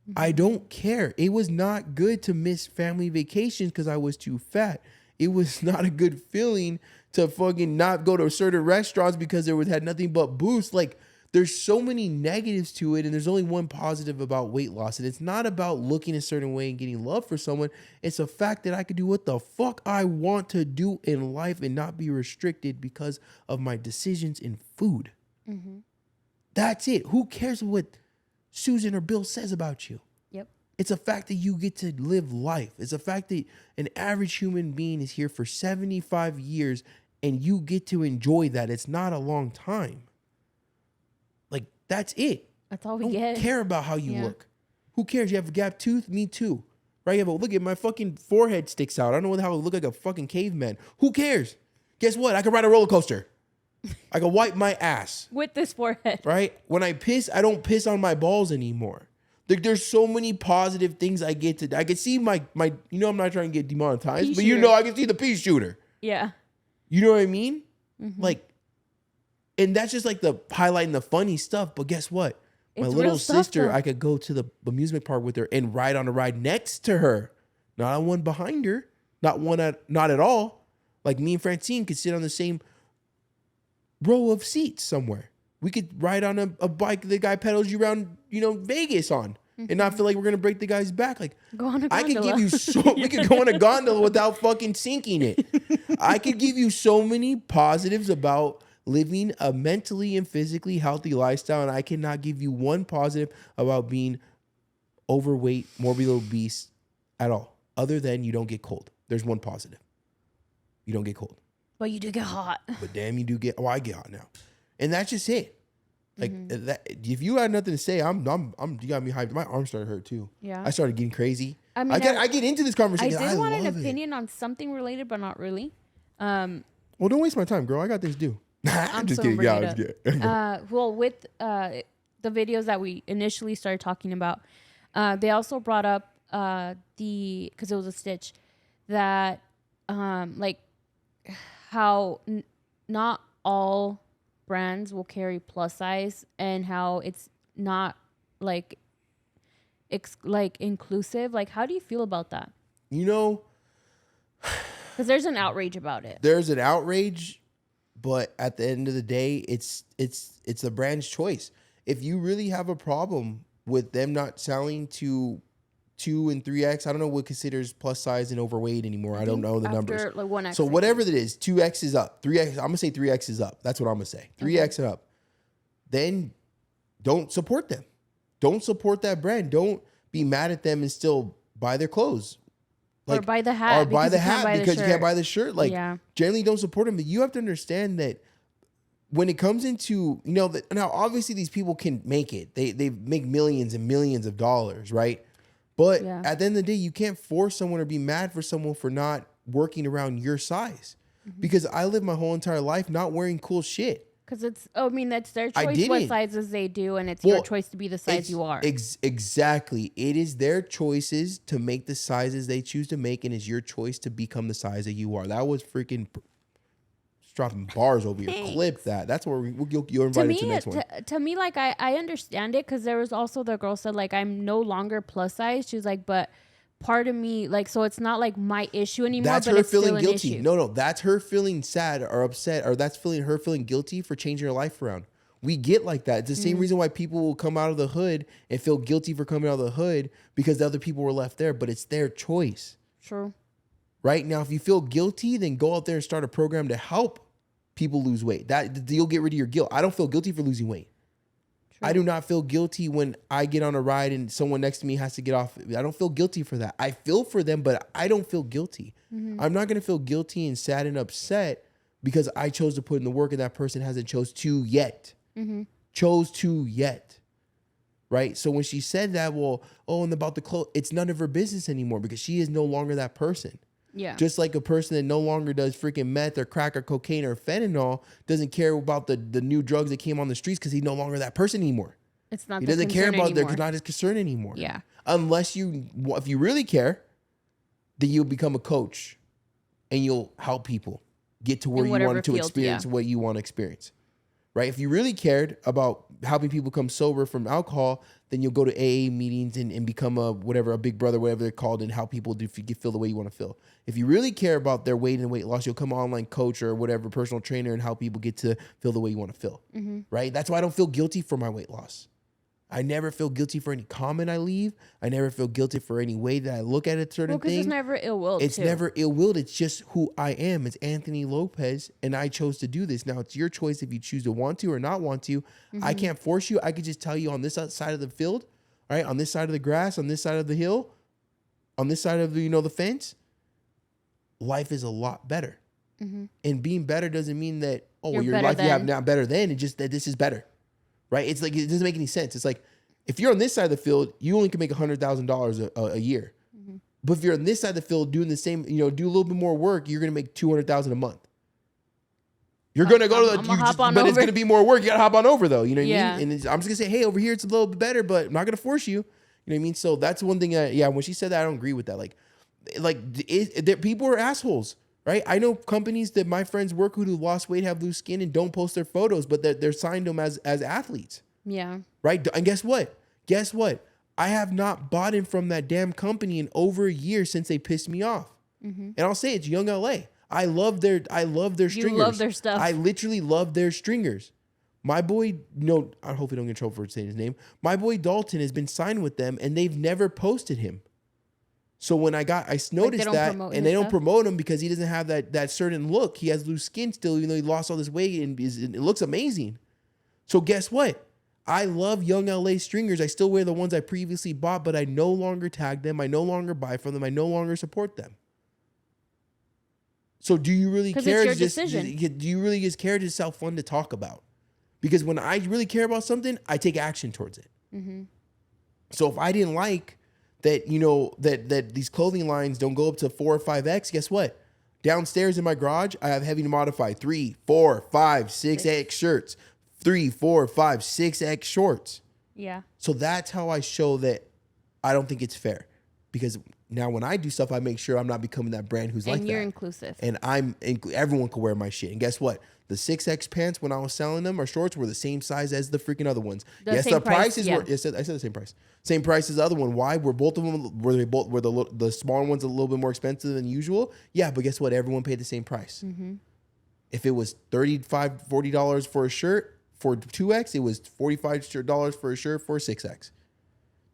Mm-hmm. I don't care. It was not good to miss family vacations because I was too fat. It was not a good feeling to fucking not go to certain restaurants because had nothing but boost. Like, there's so many negatives to it, and there's only one positive about weight loss. And it's not about looking a certain way and getting love for someone. It's a fact that I could do what the fuck I want to do in life and not be restricted because of my decisions in food. Mm-hmm. That's it. Who cares what Susan or Bill says about you? Yep. It's a fact that you get to live life. It's a fact that an average human being is here for 75 years and you get to enjoy that. It's not a long time. Like, that's it. That's all we get. Don't care about how you look. Who cares? You have a gap tooth? Me too. Right? Yeah, but look at my fucking forehead sticks out. I don't know how I look like a fucking caveman. Who cares? Guess what? I can ride a roller coaster. I can wipe my ass. With this forehead. Right? When I piss, I don't piss on my balls anymore. There's so many positive things I get to. I can see my I'm not trying to get demonetized, but I can see the pea shooter. Yeah. You know what I mean? Mm-hmm. Like, and that's just like the highlighting the funny stuff. But guess what? My little sister, I could go to the amusement park with her and ride on a ride next to her, not on one behind her, not at all. Like, me and Francine could sit on the same row of seats somewhere. We could ride on a bike the guy pedals you around, Vegas on, and not feel like we're gonna break the guy's back. Like, go on a gondola. I could give you we could go on a gondola without fucking sinking it. I could give you so many positives about living a mentally and physically healthy lifestyle, and I cannot give you one positive about being overweight, morbidly obese at all, other than you don't get cold. There's one positive. You don't get cold. But you do get hot. But damn, you do get. I get hot now, and that's just it. Like, that, if you had nothing to say, you got me hyped. My arm started to hurt too. Yeah, I started getting crazy. I mean, I get into this conversation. I did want an opinion on something related, but not really. Well, don't waste my time, girl. I got things to do. I'm just kidding. Yeah, I was kidding. Well, with the videos that we initially started talking about, they also brought up because it was a stitch that like how not all brands will carry plus size and how it's not like like inclusive. Like, how do you feel about that? You know, because there's an outrage about it. There's an outrage, but at the end of the day, it's the brand's choice. If you really have a problem with them not selling to 2 and 3X, I don't know what considers plus size and overweight anymore. I don't know the numbers. Like 1X, so whatever that is, 2X is up. 3X, I'm gonna say 3X is up. That's what I'm gonna say. 3X and up. Then don't support them. Don't support that brand. Don't be mad at them and still buy their clothes. Like, or buy the hat. Or buy the hat because you can't buy the shirt. Like, generally don't support them. But you have to understand that when it comes into, you know, now obviously these people can make it. They make millions and millions of dollars, right? But at the end of the day, you can't force someone or be mad for someone for not working around your size. Because I lived my whole entire life not wearing cool shit. Because that's their choice what sizes they do, and it's your choice to be the size you are. Exactly. It is their choices to make the sizes they choose to make, and it's your choice to become the size that you are. That was freaking dropping bars over here. Clip that. That's where you're invited to the next one. To me, like, I understand it, because there was also the girl said, like, I'm no longer plus size. She was like, but part of me, like, so it's not like my issue anymore. That's but her it's feeling still an guilty. issue. No, that's her feeling sad or upset, or that's her feeling guilty for changing her life around. We get like that. It's the same reason why people will come out of the hood and feel guilty for coming out of the hood because the other people were left there, but it's their choice. True. Right now, if you feel guilty, then go out there and start a program to help people lose weight. That you'll get rid of your guilt. I don't feel guilty for losing weight. I do not feel guilty when I get on a ride and someone next to me has to get off. I don't feel guilty for that. I feel for them, but I don't feel guilty. I'm not going to feel guilty and sad and upset because I chose to put in the work and that person hasn't chose to yet. Chose to yet. Right? So when she said that, and about the clothes, it's none of her business anymore because she is no longer that person. Yeah. Just like a person that no longer does freaking meth or crack or cocaine or fentanyl doesn't care about the new drugs that came on the streets because he's no longer that person anymore. It's not. He doesn't care about anymore. They're not his concern anymore. Yeah. Unless if you really care, then you'll become a coach and you'll help people get to where you want to experience what you want to experience. Right? If you really cared about helping people come sober from alcohol, then you'll go to AA meetings and become a big brother, whatever they're called, and help people feel the way you want to feel. If you really care about their weight and weight loss, you'll come an online coach or whatever, personal trainer, and help people get to feel the way you want to feel. Right? That's why I don't feel guilty for my weight loss. I never feel guilty for any comment I leave. I never feel guilty for any way that I look at a certain thing. Because it's never ill-willed. It's never ill-willed. It's just who I am. It's Anthony Lopez, and I chose to do this. Now, it's your choice if you choose to want to or not want to. I can't force you. I could just tell you on this side of the field, right? On this side of the grass, on this side of the hill, on this side of the Mm-hmm. fence, life is a lot better. And being better doesn't mean that, your life you have now better than. It's just that this is better. Right? It's like, it doesn't make any sense. It's like, if you're on this side of the field, you only can make $100,000 a year. But if you're on this side of the field doing the same, do a little bit more work, you're going to make $200,000 a month. You're going to go to but it's going to be more work. You got to hop on over though. You know what I mean? And I'm just going to say, hey, over here, it's a little bit better, but I'm not going to force you. You know what I mean? So that's one thing. When she said that, I don't agree with that. People are assholes. Right? I know companies that my friends work with who lost weight, have loose skin, and don't post their photos, but they're signed them as athletes. Yeah. Right? And guess what? I have not bought in from that damn company in over a year since they pissed me off. And I'll say it's Young LA. I love their stringers. You love their stuff. I literally love their stringers. My boy, I hope he don't get in trouble for saying his name. My boy Dalton has been signed with them, and they've never posted him. So when I noticed that, and they don't promote him because he doesn't have that certain look. He has loose skin still, even though he lost all this weight, and it looks amazing. So guess what? I love Young LA stringers. I still wear the ones I previously bought, but I no longer tag them. I no longer buy from them. I no longer support them. So do you really care? It's your decision. Do you really just care to sell fun to talk about? Because when I really care about something, I take action towards it. So if I didn't like that, that these clothing lines don't go up to 4 or 5X, guess what? Downstairs in my garage, I have heavy to modify 3, 4, 5, 6X shirts, 3, 4, 5, 6X shorts. Yeah. So that's how I show that I don't think it's fair. Because now when I do stuff, I make sure I'm not becoming that brand who's like that. And you're inclusive. And everyone can wear my shit. And guess what? The 6X pants, when I was selling them, or shorts, were the same size as the freaking other ones. Yes, the prices were. Yes, I said the same price. Same price as the other one. Why? Were both of them? Were the smaller ones a little bit more expensive than usual? Yeah, but guess what? Everyone paid the same price. Mm-hmm. If it was $35, $40 for a shirt for 2X, it was $45 for a shirt for 6X.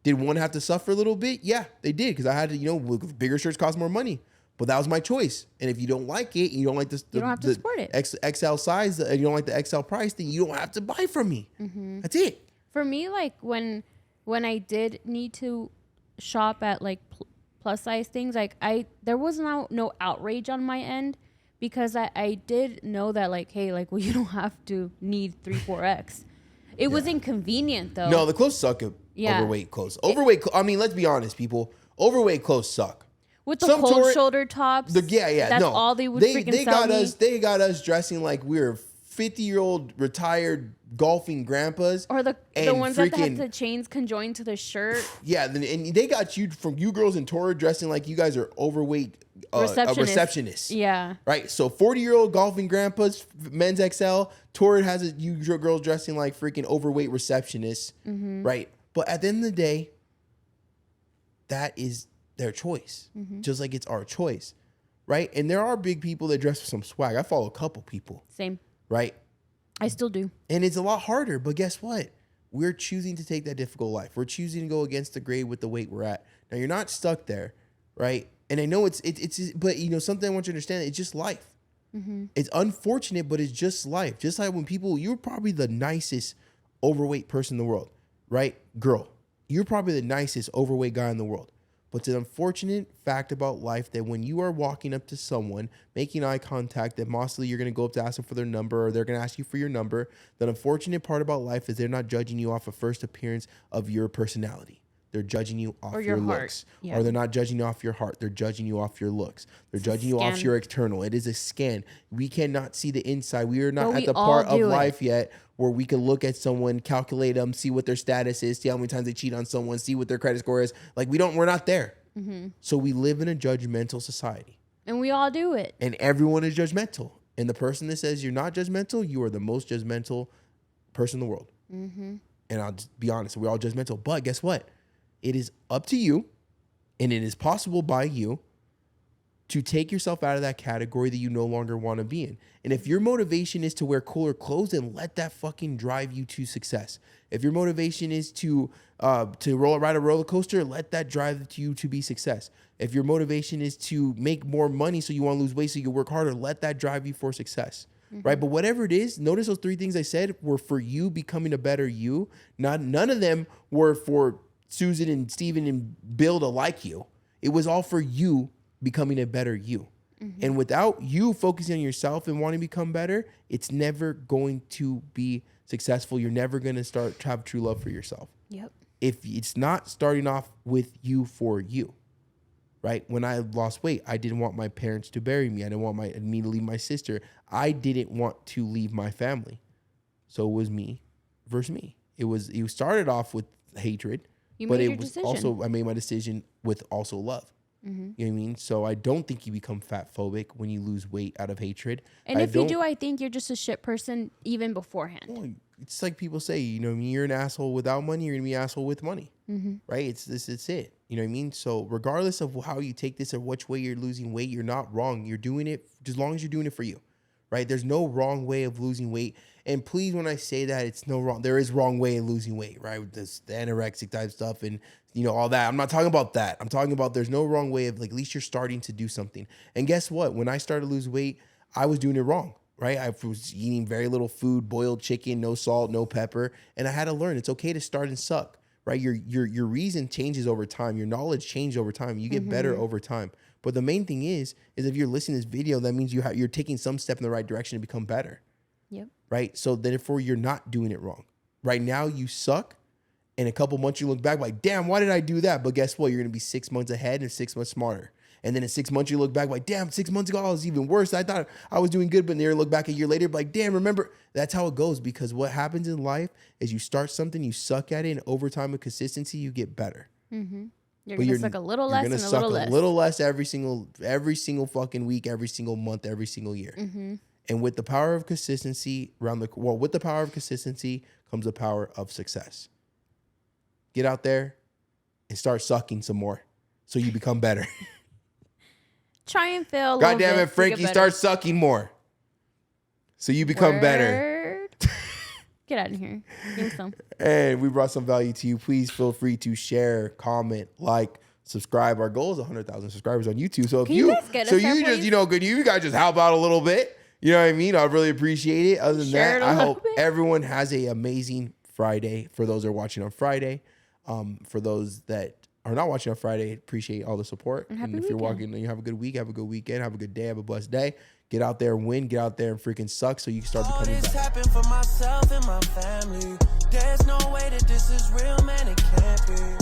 Did one have to suffer a little bit? Yeah, they did, because I had to, bigger shirts cost more money. But that was my choice. And if you don't like it, and you don't like this, you don't have to support it. XL size, and you don't like the XL price, then you don't have to buy from me. Mm-hmm. That's it. For me, like when I did need to shop at like plus size things, like there was no outrage on my end, because I did know that like, hey, like, well, you don't have to need 3, 4X. It was inconvenient though. No, the clothes suck. Overweight clothes. I mean, let's be honest, people. Overweight clothes suck. With the cold shoulder tops. That's all they would freaking sell me. They got us dressing like we were 50-year-old retired golfing grandpas. Or the ones that had the chains conjoined to the shirt. Yeah, and they got you girls in Torrid dressing like you guys are overweight receptionists. Yeah. Right? So 40-year-old golfing grandpas, men's XL, Torrid has you girls dressing like freaking overweight receptionists. Mm-hmm. Right? But at the end of the day, that is their choice. Mm-hmm. Just like it's our choice. Right? And there are big people that dress with some swag. I follow a couple people. Same. Right? I still do. And it's a lot harder, but guess what? We're choosing to take that difficult life. We're choosing to go against the grain with the weight we're at. Now, you're not stuck there, right? And I know it's but something I want you to understand, it's just life. Mm-hmm. It's unfortunate, but it's just life. Just like when you're probably the nicest overweight person in the world, right? Girl, you're probably the nicest overweight guy in the world. But it's an unfortunate fact about life that when you are walking up to someone, making eye contact, that mostly you're going to go up to ask them for their number, or they're going to ask you for your number. The unfortunate part about life is they're not judging you off a first appearance of your personality. They're judging you off your looks. Yeah. Or they're not judging you off your heart. They're judging you off your looks. They're judging you off your external. It is a scan. We cannot see the inside. We are not at the part of life yet where we can look at someone, calculate them, see what their status is, see how many times they cheat on someone, see what their credit score is. Like, we're not there. Mm-hmm. So we live in a judgmental society. And we all do it. And everyone is judgmental. And the person that says you're not judgmental, you are the most judgmental person in the world. Mm-hmm. And I'll just be honest, we're all judgmental. But guess what? It is up to you, and it is possible by you to take yourself out of that category that you no longer want to be in. And if your motivation is to wear cooler clothes, then let that fucking drive you to success. If your motivation is to ride a roller coaster, let that drive you to be success. If your motivation is to make more money so you want to lose weight so you can work harder, let that drive you for success. Mm-hmm. Right? But whatever it is, notice those 3 things I said were for you becoming a better you. None of them were for Susan and Steven and Bill to like you. It was all for you becoming a better you. Mm-hmm. And without you focusing on yourself and wanting to become better, it's never going to be successful. You're never going to have true love for yourself. Yep. If it's not starting off with you for you, right? When I lost weight, I didn't want my parents to bury me. I didn't want me to leave my sister. I didn't want to leave my family. So it was me versus me. It started off with hatred. But it was also, I made my decision with also love. Mm-hmm. You know what I mean? So I don't think you become fat phobic when you lose weight out of hatred. And if you do, I think you're just a shit person even beforehand. Well, it's like people say, you're an asshole without money, you're going to be an asshole with money. Mm-hmm. Right? It's it. You know what I mean? So regardless of how you take this or which way you're losing weight, you're not wrong. You're doing it as long as you're doing it for you. Right? There's no wrong way of losing weight. And please, when I say that, it's no wrong. There is wrong way of losing weight, right? With this, the anorexic type stuff and, all that. I'm not talking about that. I'm talking about there's no wrong way of, like, at least you're starting to do something. And guess what? When I started to lose weight, I was doing it wrong, right? I was eating very little food, boiled chicken, no salt, no pepper. And I had to learn it's okay to start and suck, right? Your reason changes over time. Your knowledge changes over time. You get better over time. But the main thing is if you're listening to this video, that means you're taking some step in the right direction to become better. Yep. Right? So therefore, you're not doing it wrong. Right now, you suck. In a couple months, you look back like, damn, why did I do that? But guess what? You're going to be 6 months ahead and 6 months smarter. And then in 6 months, you look back like, damn, 6 months ago, I was even worse. I thought I was doing good, but then you look back a year later, like, damn, remember? That's how it goes, because what happens in life is you start something, you suck at it, and over time with consistency, you get better. Mm-hmm. You're going to suck a little less and a little less every single fucking week, every single month, every single year. Mm-hmm. And with the power of consistency with the power of consistency comes the power of success. Get out there and start sucking some more so you become better. Try and fail. God damn it, Frankie, start sucking more so you become better. Get out of here. Give me some. And we brought some value to you. Please feel free to share, comment, like, subscribe. Our goal is 100,000 subscribers on YouTube. So if you guys just help out a little bit. You know what I mean? I really appreciate it. Other than that, I hope everyone has an amazing Friday. For those that are watching on Friday, for those that are not watching on Friday, appreciate all the support. And if you're walking, you have a good week, have a good weekend, have a good day, have a blessed day. Get out there and win. Get out there and freaking suck so you can start becoming better. All this happened for myself and my family. There's no way that this is real, man. It can't be.